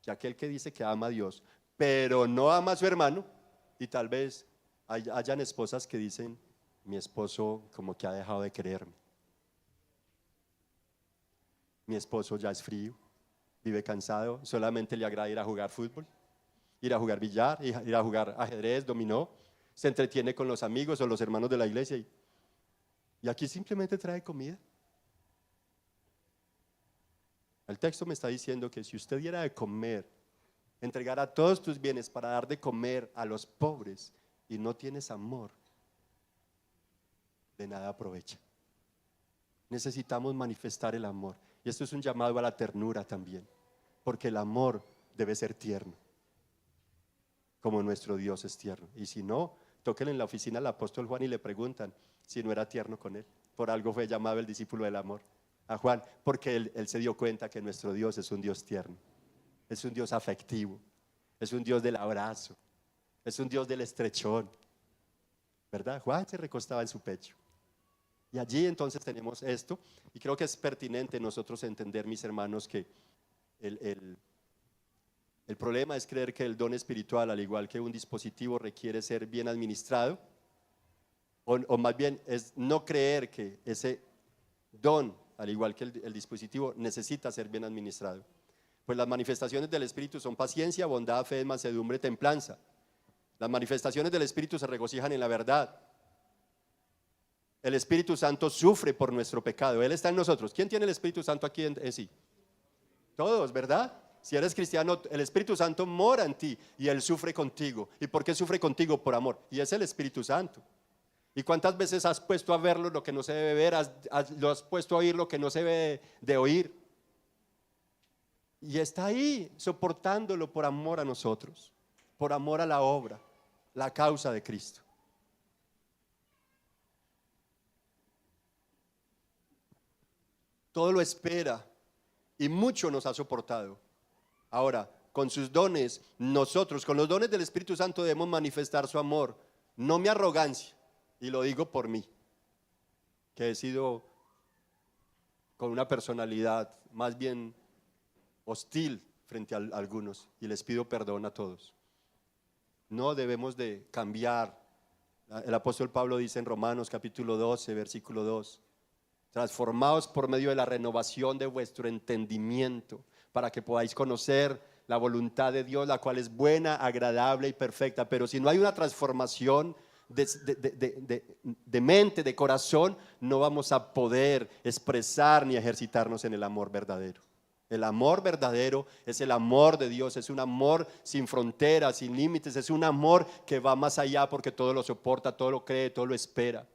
que aquel que dice que ama a Dios, pero no ama a su hermano, y tal vez hayan esposas que dicen, mi esposo como que ha dejado de quererme, mi esposo ya es frío, vive cansado, solamente le agrada ir a jugar fútbol, ir a jugar billar, ir a jugar ajedrez, dominó, se entretiene con los amigos o los hermanos de la iglesia y aquí simplemente trae comida. El texto me está diciendo que si usted diera de comer, entregara todos tus bienes para dar de comer a los pobres y no tienes amor, de nada aprovecha. Necesitamos manifestar el amor. Y esto es un llamado a la ternura también, porque el amor debe ser tierno, como nuestro Dios es tierno. Y si no, tóquenle en la oficina al apóstol Juan y le preguntan si no era tierno con él. Por algo fue llamado el discípulo del amor, a Juan, porque él se dio cuenta que nuestro Dios es un Dios tierno, es un Dios afectivo, es un Dios del abrazo, es un Dios del estrechón, ¿verdad? Juan se recostaba en su pecho. Y allí entonces tenemos esto, y creo que es pertinente nosotros entender, mis hermanos, que el problema es creer que el don espiritual, al igual que un dispositivo, requiere ser bien administrado, o más bien es no creer que ese don, al igual que el dispositivo, necesita ser bien administrado. Pues las manifestaciones del Espíritu son paciencia, bondad, fe, mansedumbre, templanza. Las manifestaciones del Espíritu se regocijan en la verdad. El Espíritu Santo sufre por nuestro pecado, Él está en nosotros. ¿Quién tiene el Espíritu Santo aquí en sí? Todos, ¿verdad? Si eres cristiano, el Espíritu Santo mora en ti y Él sufre contigo. ¿Y por qué sufre contigo? Por amor. Y es el Espíritu Santo. ¿Y cuántas veces has puesto a verlo lo que no se debe ver? Lo has puesto a oír lo que no se debe de oír. Y está ahí soportándolo por amor a nosotros, por amor a la obra, la causa de Cristo. Todo lo espera y mucho nos ha soportado. Ahora, con sus dones, nosotros, con los dones del Espíritu Santo debemos manifestar su amor, no mi arrogancia, y lo digo por mí, que he sido con una personalidad más bien hostil frente a algunos, y les pido perdón a todos. No debemos de cambiar. El apóstol Pablo dice en Romanos capítulo 12, versículo 2, transformaos por medio de la renovación de vuestro entendimiento, para que podáis conocer la voluntad de Dios, la cual es buena, agradable y perfecta. Pero si no hay una transformación de mente, de corazón, no vamos a poder expresar ni ejercitarnos en el amor verdadero. El amor verdadero es el amor de Dios, es un amor sin fronteras, sin límites, es un amor que va más allá porque todo lo soporta, todo lo cree, todo lo espera.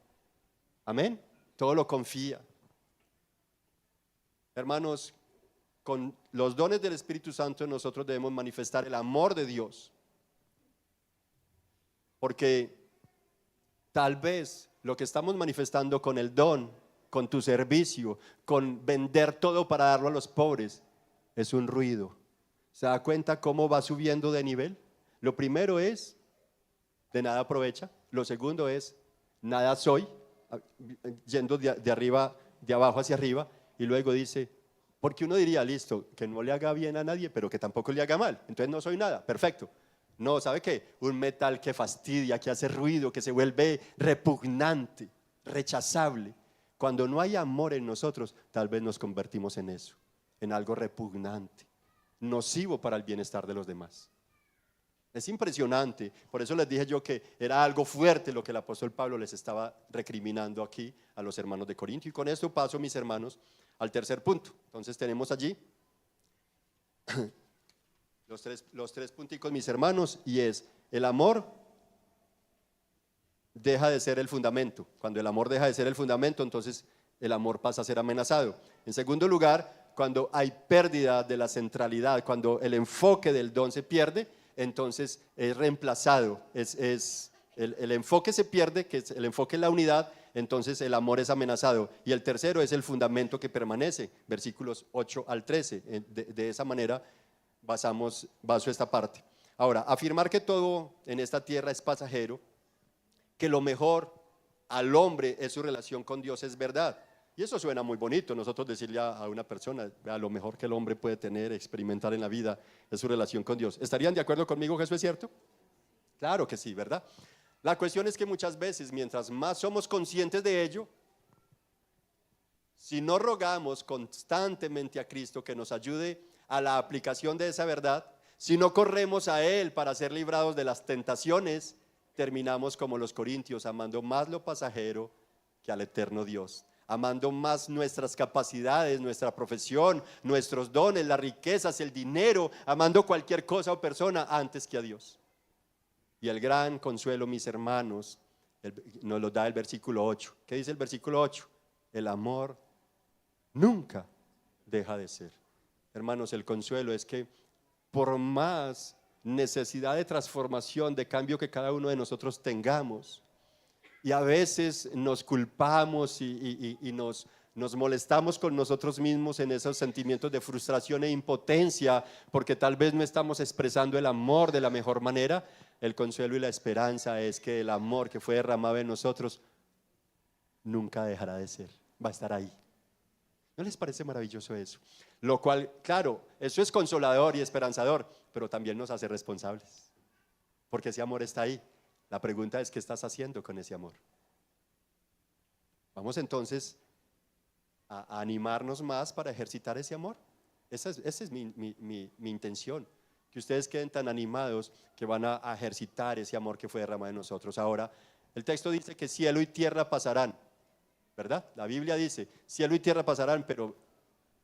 Amén. Todo lo confía. Hermanos, con los dones del Espíritu Santo nosotros debemos manifestar el amor de Dios. Porque tal vez lo que estamos manifestando con el don, con tu servicio, con vender todo para darlo a los pobres, es un ruido. ¿Se da cuenta cómo va subiendo de nivel? Lo primero es, de nada aprovecha. Lo segundo es, nada soy, yendo de arriba, de abajo hacia arriba. Y luego dice, porque uno diría, listo, que no le haga bien a nadie, pero que tampoco le haga mal. Entonces no soy nada, perfecto. No, ¿sabe qué? Un metal que fastidia, que hace ruido, que se vuelve repugnante, rechazable. Cuando no hay amor en nosotros, tal vez nos convertimos en eso, en algo repugnante, nocivo para el bienestar de los demás. Es impresionante, por eso les dije yo que era algo fuerte lo que el apóstol Pablo les estaba recriminando aquí a los hermanos de Corintio. Y con esto paso, mis hermanos, al tercer punto. Entonces tenemos allí los tres punticos, mis hermanos, y es: el amor deja de ser el fundamento. Cuando el amor deja de ser el fundamento, entonces el amor pasa a ser amenazado. En segundo lugar, cuando hay pérdida de la centralidad, cuando el enfoque del don se pierde, entonces es reemplazado, el enfoque se pierde, que es el enfoque en la unidad, entonces el amor es amenazado. Y el tercero es el fundamento que permanece, versículos 8 al 13. De esa manera baso esta parte. Ahora, afirmar que todo en esta tierra es pasajero, que lo mejor al hombre es su relación con Dios, es verdad. Y eso suena muy bonito, nosotros decirle a una persona, lo mejor que el hombre puede tener, experimentar en la vida, es su relación con Dios. ¿Estarían de acuerdo conmigo que eso es cierto? Claro que sí, ¿verdad? La cuestión es que muchas veces, mientras más somos conscientes de ello, si no rogamos constantemente a Cristo que nos ayude a la aplicación de esa verdad, si no corremos a Él para ser librados de las tentaciones, terminamos como los corintios, amando más lo pasajero que al eterno Dios, amando más nuestras capacidades, nuestra profesión, nuestros dones, las riquezas, el dinero, amando cualquier cosa o persona antes que a Dios. Y el gran consuelo, mis hermanos, nos lo da el versículo 8. ¿Qué dice el versículo 8? El amor nunca deja de ser. Hermanos, el consuelo es que por más necesidad de transformación, de cambio que cada uno de nosotros tengamos, y a veces nos culpamos y nos molestamos con nosotros mismos en esos sentimientos de frustración e impotencia, porque tal vez no estamos expresando el amor de la mejor manera. El consuelo y la esperanza es que el amor que fue derramado en nosotros nunca dejará de ser, va a estar ahí. ¿No les parece maravilloso eso? Lo cual, claro, eso es consolador y esperanzador, pero también nos hace responsables, porque ese amor está ahí. La pregunta es, ¿qué estás haciendo con ese amor? Vamos entonces a animarnos más para ejercitar ese amor. Esa es mi intención, que ustedes queden tan animados que van a ejercitar ese amor que fue derramado en nosotros. Ahora, el texto dice que cielo y tierra pasarán, ¿verdad? La Biblia dice, cielo y tierra pasarán, pero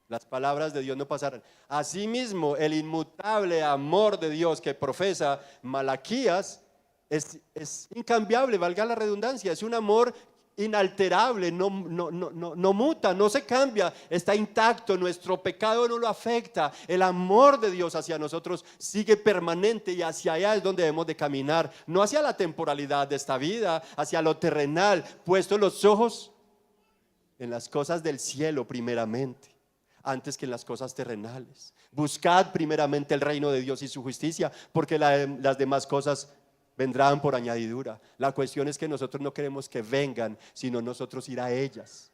Las palabras de Dios no pasarán. Asimismo, el inmutable amor de Dios que profesa Malaquías es incambiable, valga la redundancia. Es un amor inalterable, no muta, no se cambia, está intacto, nuestro pecado no lo afecta. El amor de Dios hacia nosotros sigue permanente y hacia allá es donde debemos de caminar, no hacia la temporalidad de esta vida, hacia lo terrenal, puesto los ojos en las cosas del cielo primeramente, antes que en las cosas terrenales. Buscad primeramente el reino de Dios y su justicia, porque las demás cosas vendrán por añadidura. La cuestión es que nosotros no queremos que vengan, sino nosotros ir a ellas.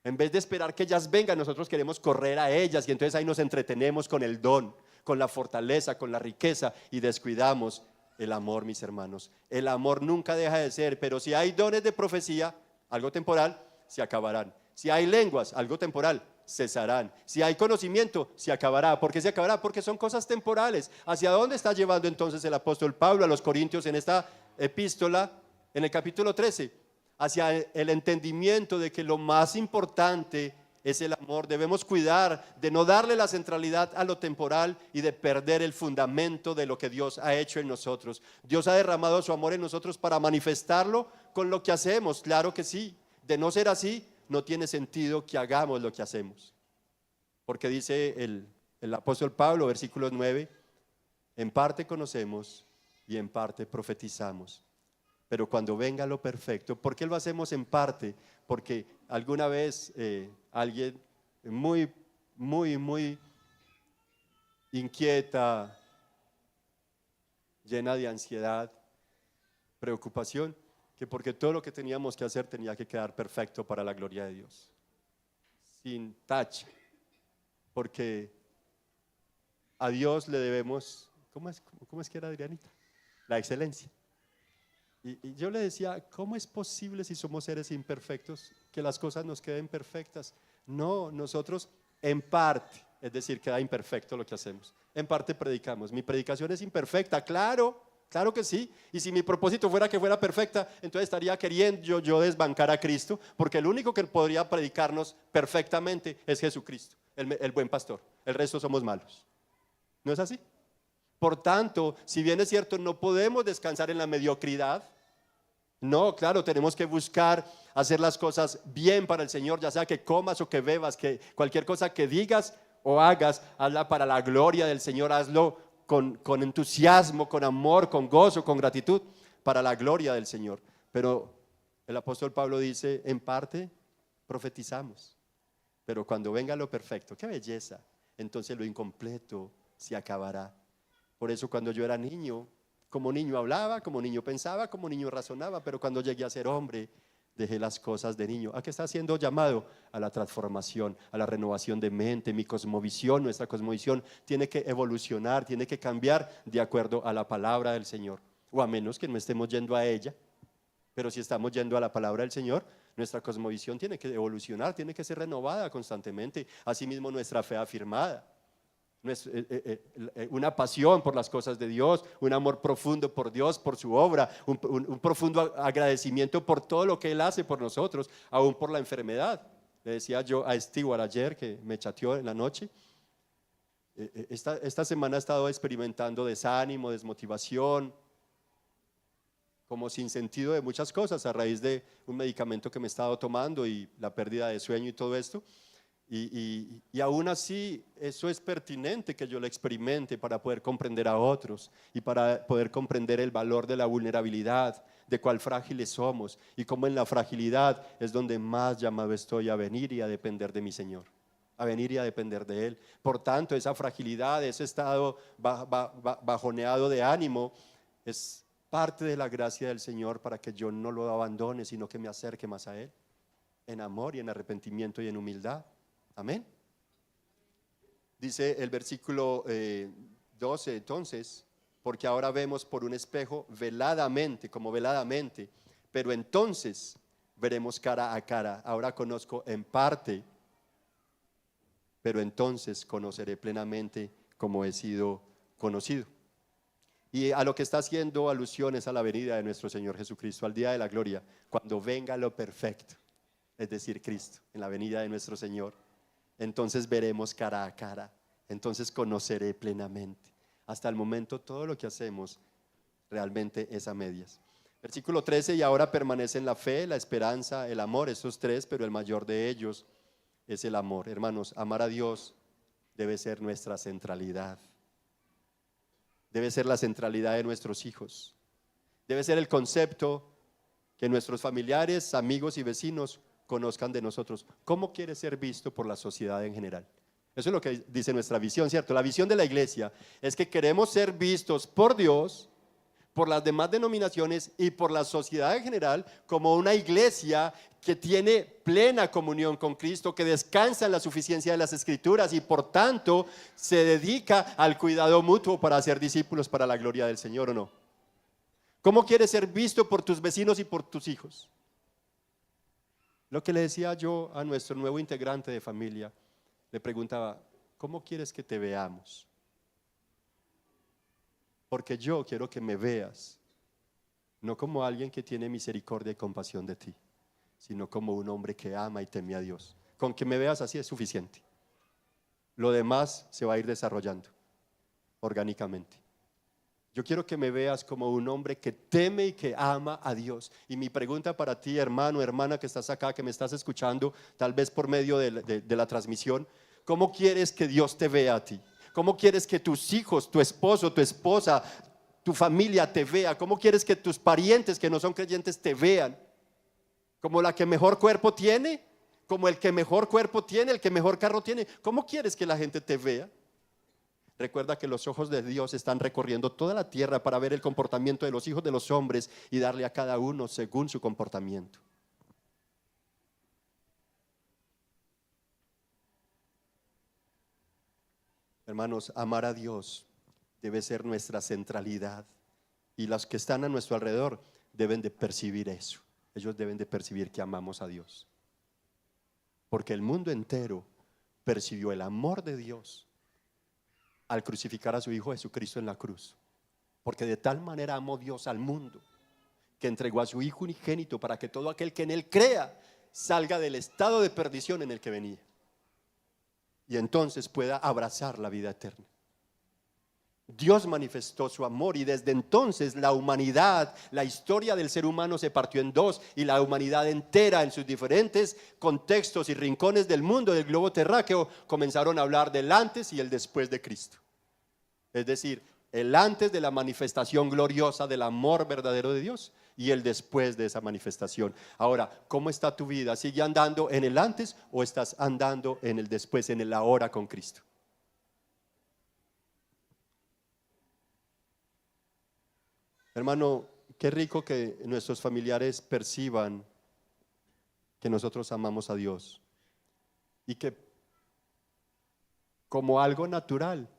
En vez de esperar que ellas vengan, nosotros queremos correr a ellas y entonces ahí nos entretenemos con el don, con la fortaleza, con la riqueza y descuidamos el amor, mis hermanos. El amor nunca deja de ser, pero si hay dones de profecía, algo temporal, se acabarán. Si hay lenguas, algo temporal, cesarán. Si hay conocimiento, se acabará. ¿Por qué se acabará? Porque son cosas temporales. ¿Hacia dónde está llevando entonces el apóstol Pablo a los Corintios en esta epístola, en el capítulo 13? Hacia el entendimiento de que lo más importante es el amor. Debemos cuidar de no darle la centralidad a lo temporal y de perder el fundamento de lo que Dios ha hecho en nosotros. Dios ha derramado su amor en nosotros para manifestarlo con lo que hacemos, claro que sí. De no ser así, no tiene sentido que hagamos lo que hacemos. Porque dice el apóstol Pablo, versículo 9, en parte conocemos y en parte profetizamos. Pero cuando venga lo perfecto, ¿por qué lo hacemos en parte? Porque alguna vez alguien muy inquieta, llena de ansiedad, preocupación, que porque todo lo que teníamos que hacer tenía que quedar perfecto para la gloria de Dios, sin tacha, porque a Dios le debemos, ¿cómo es que era, Adrianita? La excelencia. Y yo le decía, ¿cómo es posible si somos seres imperfectos que las cosas nos queden perfectas? No, nosotros en parte, es decir, queda imperfecto lo que hacemos, en parte predicamos. Mi predicación es imperfecta, claro que sí. Y si mi propósito fuera que fuera perfecta, entonces estaría queriendo yo desbancar a Cristo, porque el único que podría predicarnos perfectamente es Jesucristo, el buen pastor. El resto somos malos. ¿No es así? Por tanto, si bien es cierto, no podemos descansar en la mediocridad. No, claro, tenemos que buscar hacer las cosas bien para el Señor, ya sea que comas o que bebas, que cualquier cosa que digas o hagas, hazla para la gloria del Señor, hazlo con entusiasmo, con amor, con gozo, con gratitud, para la gloria del Señor. Pero el apóstol Pablo dice, en parte profetizamos, pero cuando venga lo perfecto, qué belleza, entonces lo incompleto se acabará. Por eso cuando yo era niño, como niño hablaba, como niño pensaba, como niño razonaba, pero cuando llegué a ser hombre, dejé las cosas de niño. ¿A qué está siendo llamado? A la transformación, a la renovación de mente. Mi cosmovisión, nuestra cosmovisión tiene que evolucionar, tiene que cambiar de acuerdo a la palabra del Señor, o a menos que no estemos yendo a ella. Pero si estamos yendo a la palabra del Señor, nuestra cosmovisión tiene que evolucionar, tiene que ser renovada constantemente. Asimismo nuestra fe afirmada. Una pasión por las cosas de Dios, un amor profundo por Dios, por su obra, un profundo agradecimiento por todo lo que Él hace por nosotros, aún por la enfermedad. Le decía yo a Stewart ayer, que me chateó en la noche, esta semana he estado experimentando desánimo, desmotivación, como sin sentido de muchas cosas a raíz de un medicamento que me he estado tomando y la pérdida de sueño y todo esto. Y aún así eso es pertinente que yo lo experimente para poder comprender a otros y para poder comprender el valor de la vulnerabilidad, de cuál frágiles somos y cómo en la fragilidad es donde más llamado estoy a venir y a depender de mi Señor, a venir y a depender de Él. Por tanto, esa fragilidad, ese estado bajoneado de ánimo es parte de la gracia del Señor para que yo no lo abandone, sino que me acerque más a Él en amor y en arrepentimiento y en humildad. Amén. Dice el versículo 12, entonces, porque ahora vemos por un espejo veladamente, como veladamente, pero entonces veremos cara a cara. Ahora conozco en parte, pero entonces conoceré plenamente como he sido conocido. Y a lo que está haciendo alusión es a la venida de nuestro Señor Jesucristo, al día de la gloria, cuando venga lo perfecto, es decir, Cristo, en la venida de nuestro Señor. entonces veremos cara a cara, entonces conoceré plenamente. Hasta el momento todo lo que hacemos realmente es a medias. Versículo 13, y ahora permanecen la fe, la esperanza, el amor, esos tres, pero el mayor de ellos es el amor. Hermanos, amar a Dios debe ser nuestra centralidad. Debe ser la centralidad de nuestros hijos. Debe ser el concepto que nuestros familiares, amigos y vecinos conozcan de nosotros. ¿Cómo quiere ser visto por la sociedad en general? Eso es lo que dice nuestra visión, ¿cierto? La visión de la iglesia es que queremos ser vistos por Dios, por las demás denominaciones y por la sociedad en general como una iglesia que tiene plena comunión con Cristo, que descansa en la suficiencia de las Escrituras y por tanto se dedica al cuidado mutuo para hacer discípulos para la gloria del Señor, ¿o no? ¿Cómo quieres ser visto por tus vecinos y por tus hijos? Lo que le decía yo a nuestro nuevo integrante de familia, le preguntaba, ¿cómo quieres que te veamos? Porque yo quiero que me veas, no como alguien que tiene misericordia y compasión de ti, sino como un hombre que ama y teme a Dios. Con que me veas así es suficiente. Lo demás se va a ir desarrollando orgánicamente. Yo quiero que me veas como un hombre que teme y que ama a Dios. Y mi pregunta para ti, hermano, hermana que estás acá, que me estás escuchando, tal vez por medio de la transmisión, ¿cómo quieres que Dios te vea a ti? ¿Cómo quieres que tus hijos, tu esposo, tu esposa, tu familia te vea? ¿Cómo quieres que tus parientes que no son creyentes te vean? ¿Como la que mejor cuerpo tiene? ¿Como el que mejor cuerpo tiene, el que mejor carro tiene? ¿Cómo quieres que la gente te vea? Recuerda que los ojos de Dios están recorriendo toda la tierra para ver el comportamiento de los hijos de los hombres y darle a cada uno según su comportamiento. Hermanos, amar a Dios debe ser nuestra centralidad y los que están a nuestro alrededor deben de percibir eso. Ellos deben de percibir que amamos a Dios. Porque el mundo entero percibió el amor de Dios al crucificar a su Hijo Jesucristo en la cruz. Porque de tal manera amó Dios al mundo que entregó a su Hijo unigénito para que todo aquel que en Él crea salga del estado de perdición en el que venía y entonces pueda abrazar la vida eterna. Dios manifestó su amor y desde entonces la humanidad, la historia del ser humano se partió en dos y la humanidad entera en sus diferentes contextos y rincones del mundo, del globo terráqueo, comenzaron a hablar del antes y el después de Cristo. Es decir, el antes de la manifestación gloriosa del amor verdadero de Dios y el después de esa manifestación. Ahora, ¿cómo está tu vida? ¿Sigue andando en el antes o estás andando en el después, en el ahora con Cristo? Hermano, qué rico que nuestros familiares perciban que nosotros amamos a Dios y que como algo natural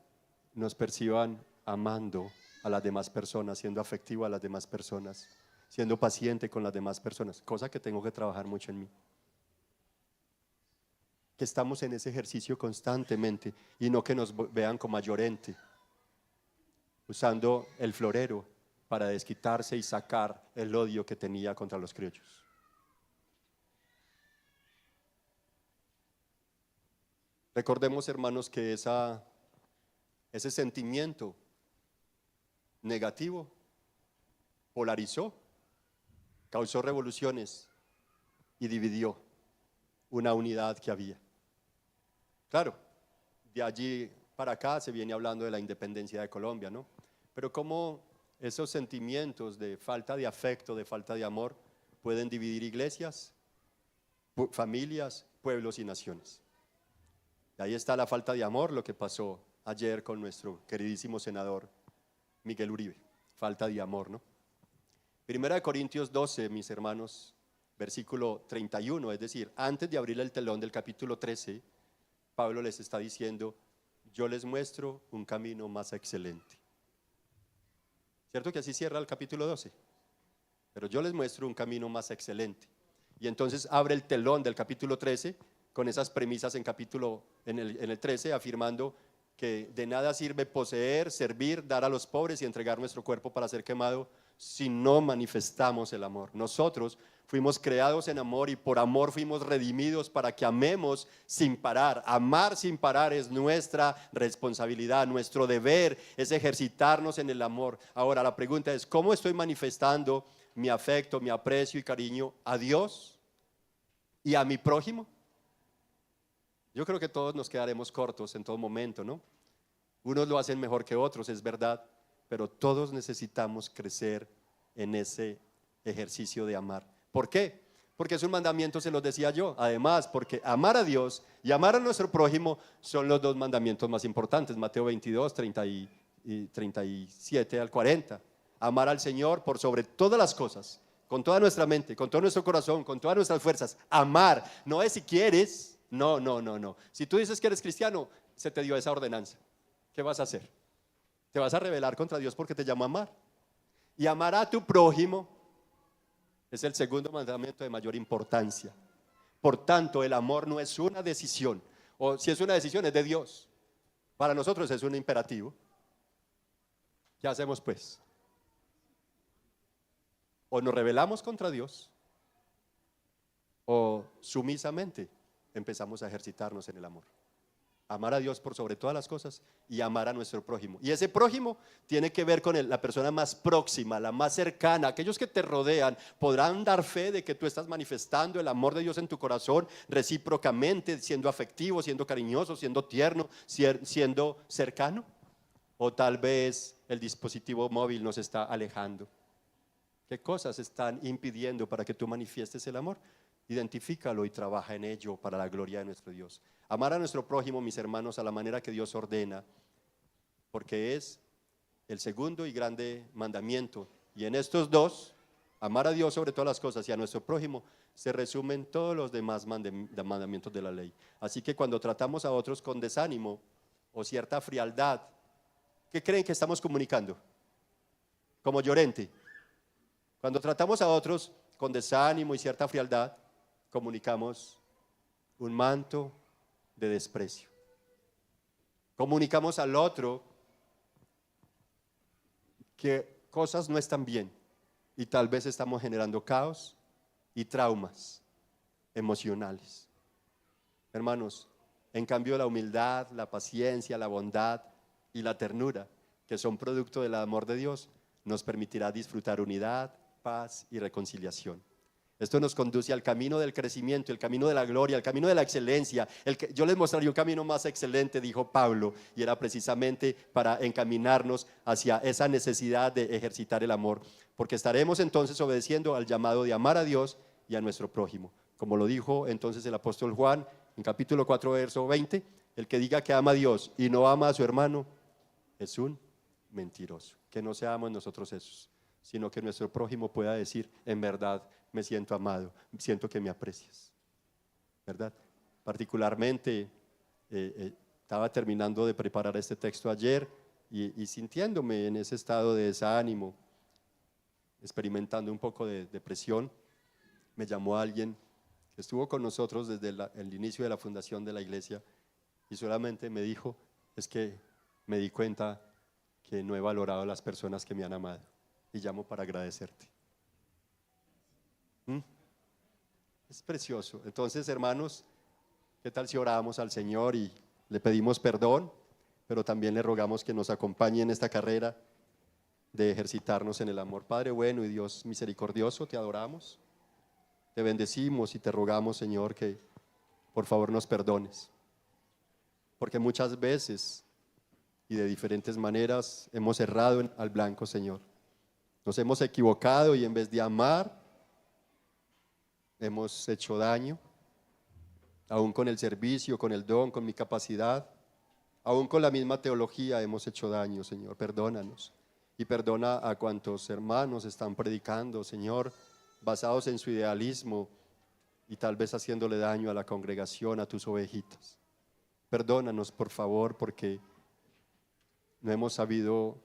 nos perciban amando a las demás personas, siendo afectivo a las demás personas, siendo paciente con las demás personas, cosa que tengo que trabajar mucho en mí. Que estamos en ese ejercicio constantemente y no que nos vean como a Llorente, usando el florero para desquitarse y sacar el odio que tenía contra los criollos. Recordemos, hermanos, que ese sentimiento negativo polarizó, causó revoluciones y dividió una unidad que había. Claro, de allí para acá se viene hablando de la independencia de Colombia, ¿no? Pero cómo esos sentimientos de falta de afecto, de falta de amor, pueden dividir iglesias, familias, pueblos y naciones. Y ahí está la falta de amor, lo que pasó ayer con nuestro queridísimo senador Miguel Uribe. Falta de amor, ¿no? Primera de Corintios 12, mis hermanos, versículo 31, es decir, antes de abrir el telón del capítulo 13, Pablo les está diciendo, yo les muestro un camino más excelente. ¿Cierto que así cierra el capítulo 12? Pero yo les muestro un camino más excelente. Y entonces abre el telón del capítulo 13 con esas premisas en el 13, afirmando que de nada sirve poseer, servir, dar a los pobres y entregar nuestro cuerpo para ser quemado si no manifestamos el amor. Nosotros fuimos creados en amor y por amor fuimos redimidos para que amemos sin parar. Amar sin parar es nuestra responsabilidad, nuestro deber es ejercitarnos en el amor. Ahora la pregunta es, ¿cómo estoy manifestando mi afecto, mi aprecio y cariño a Dios y a mi prójimo? Yo creo que todos nos quedaremos cortos en todo momento, ¿no? Unos lo hacen mejor que otros, es verdad, pero todos necesitamos crecer en ese ejercicio de amar. ¿Por qué? Porque es un mandamiento, se los decía yo. Además, porque amar a Dios y amar a nuestro prójimo son los dos mandamientos más importantes. Mateo 22, 37 al 40. Amar al Señor por sobre todas las cosas, con toda nuestra mente, con todo nuestro corazón, con todas nuestras fuerzas. Amar, no es si quieres, no. Si tú dices que eres cristiano, se te dio esa ordenanza. ¿Qué vas a hacer? Te vas a rebelar contra Dios porque te llama a amar. Y amar a tu prójimo es el segundo mandamiento de mayor importancia. Por tanto, el amor no es una decisión, o si es una decisión es de Dios. Para nosotros es un imperativo. ¿Qué hacemos pues? O nos rebelamos contra Dios, o sumisamente empezamos a ejercitarnos en el amor. Amar a Dios por sobre todas las cosas y amar a nuestro prójimo. Y ese prójimo tiene que ver con la persona más próxima, la más cercana. Aquellos que te rodean podrán dar fe de que tú estás manifestando el amor de Dios en tu corazón recíprocamente, siendo afectivo, siendo cariñoso, siendo tierno, siendo cercano. O tal vez el dispositivo móvil nos está alejando. ¿Qué cosas están impidiendo para que tú manifiestes el amor? Identifícalo y trabaja en ello para la gloria de nuestro Dios. Amar a nuestro prójimo, mis hermanos, a la manera que Dios ordena, porque es el segundo y grande mandamiento. Y en estos dos, amar a Dios sobre todas las cosas y a nuestro prójimo, se resumen todos los demás mandamientos de la ley. Así que cuando tratamos a otros con desánimo o cierta frialdad, ¿qué creen que estamos comunicando? Como Llorente. Cuando tratamos a otros con desánimo y cierta frialdad, comunicamos un manto de desprecio. Comunicamos al otro que cosas no están bien y tal vez estamos generando caos y traumas emocionales. Hermanos, en cambio la humildad, la paciencia, la bondad y la ternura, que son producto del amor de Dios, nos permitirá disfrutar unidad, paz y reconciliación. Esto nos conduce al camino del crecimiento, el camino de la gloria, el camino de la excelencia. Yo les mostraré un camino más excelente, dijo Pablo, y era precisamente para encaminarnos hacia esa necesidad de ejercitar el amor, porque estaremos entonces obedeciendo al llamado de amar a Dios y a nuestro prójimo. Como lo dijo entonces el apóstol Juan en capítulo 4, verso 20, el que diga que ama a Dios y no ama a su hermano es un mentiroso. Que no seamos nosotros esos, sino que nuestro prójimo pueda decir, en verdad me siento amado, siento que me aprecias, ¿verdad? Particularmente estaba terminando de preparar este texto ayer y sintiéndome en ese estado de desánimo, experimentando un poco de depresión, me llamó alguien que estuvo con nosotros desde el inicio de la fundación de la iglesia y solamente me dijo, es que me di cuenta que no he valorado a las personas que me han amado y llamo para agradecerte. Es precioso. Entonces, hermanos, ¿qué tal si oramos al Señor y le pedimos perdón, pero también le rogamos que nos acompañe en esta carrera de ejercitarnos en el amor? Padre bueno y Dios misericordioso, te adoramos, te bendecimos y te rogamos, Señor, que por favor nos perdones, porque muchas veces y de diferentes maneras hemos errado al blanco, Señor. Nos hemos equivocado y en vez de amar, hemos hecho daño, aún con el servicio, con el don, con mi capacidad, aún con la misma teología hemos hecho daño, Señor. Perdónanos y perdona a cuantos hermanos están predicando, Señor, basados en su idealismo y tal vez haciéndole daño a la congregación, a tus ovejitas. Perdónanos, por favor, porque no hemos sabido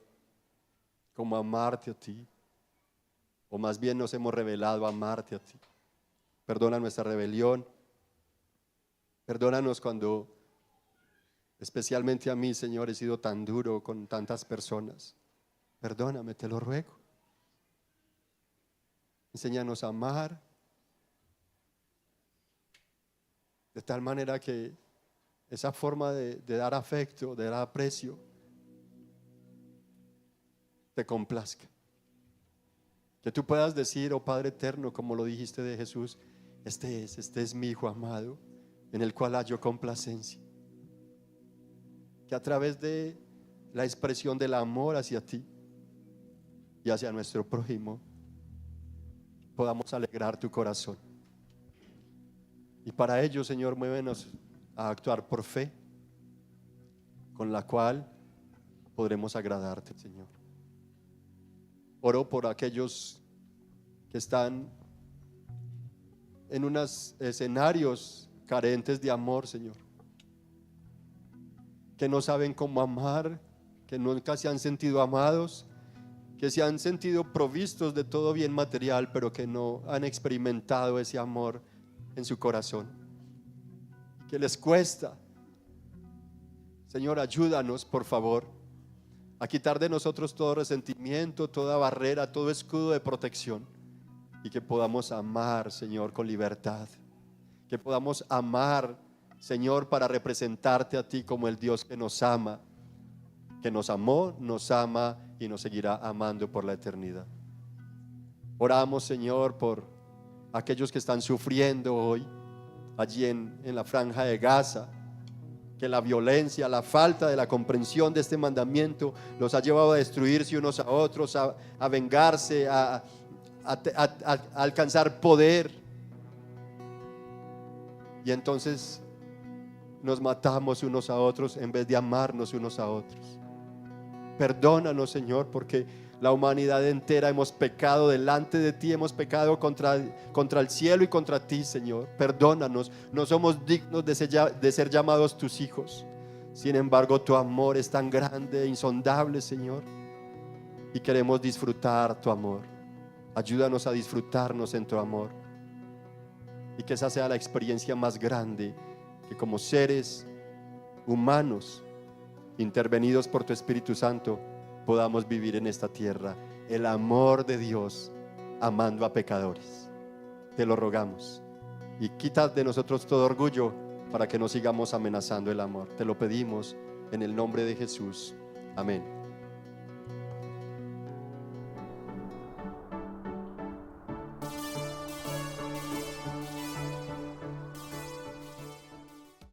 cómo amarte a ti, o más bien nos hemos revelado a amarte a ti. Perdona nuestra rebelión, perdónanos cuando, especialmente a mí, Señor, he sido tan duro con tantas personas. Perdóname, te lo ruego. Enséñanos a amar de tal manera que esa forma de dar afecto, de dar aprecio, te complazca. Que tú puedas decir, oh Padre eterno, como lo dijiste de Jesús, este es mi Hijo amado, en el cual hallo complacencia. Que a través de la expresión del amor hacia ti y hacia nuestro prójimo, podamos alegrar tu corazón. Y para ello, Señor, muévenos a actuar por fe, con la cual podremos agradarte, Señor. Oro por aquellos que están en unos escenarios carentes de amor, Señor, que no saben cómo amar, que nunca se han sentido amados, que se han sentido provistos de todo bien material, pero que no han experimentado ese amor en su corazón, que les cuesta. Señor, ayúdanos, por favor, a quitar de nosotros todo resentimiento, toda barrera, todo escudo de protección, y que podamos amar, Señor, con libertad, que podamos amar, Señor, para representarte a ti como el Dios que nos ama, que nos amó, nos ama y nos seguirá amando por la eternidad. Oramos, Señor, por aquellos que están sufriendo hoy allí en la franja de Gaza, que la violencia, la falta de la comprensión de este mandamiento los ha llevado a destruirse unos a otros, a vengarse, a alcanzar poder, y entonces nos matamos unos a otros en vez de amarnos unos a otros. Perdónanos, Señor, porque la humanidad entera hemos pecado delante de ti, hemos pecado contra el cielo y contra ti, Señor. Perdónanos, no somos dignos de ser llamados tus hijos. Sin embargo, tu amor es tan grande e insondable, Señor, y queremos disfrutar tu amor. Ayúdanos a disfrutarnos en tu amor, y que esa sea la experiencia más grande, que como seres humanos intervenidos por tu Espíritu Santo podamos vivir en esta tierra el amor de Dios amando a pecadores. Te lo rogamos, y quita de nosotros todo orgullo para que no sigamos amenazando el amor. Te lo pedimos en el nombre de Jesús. Amén.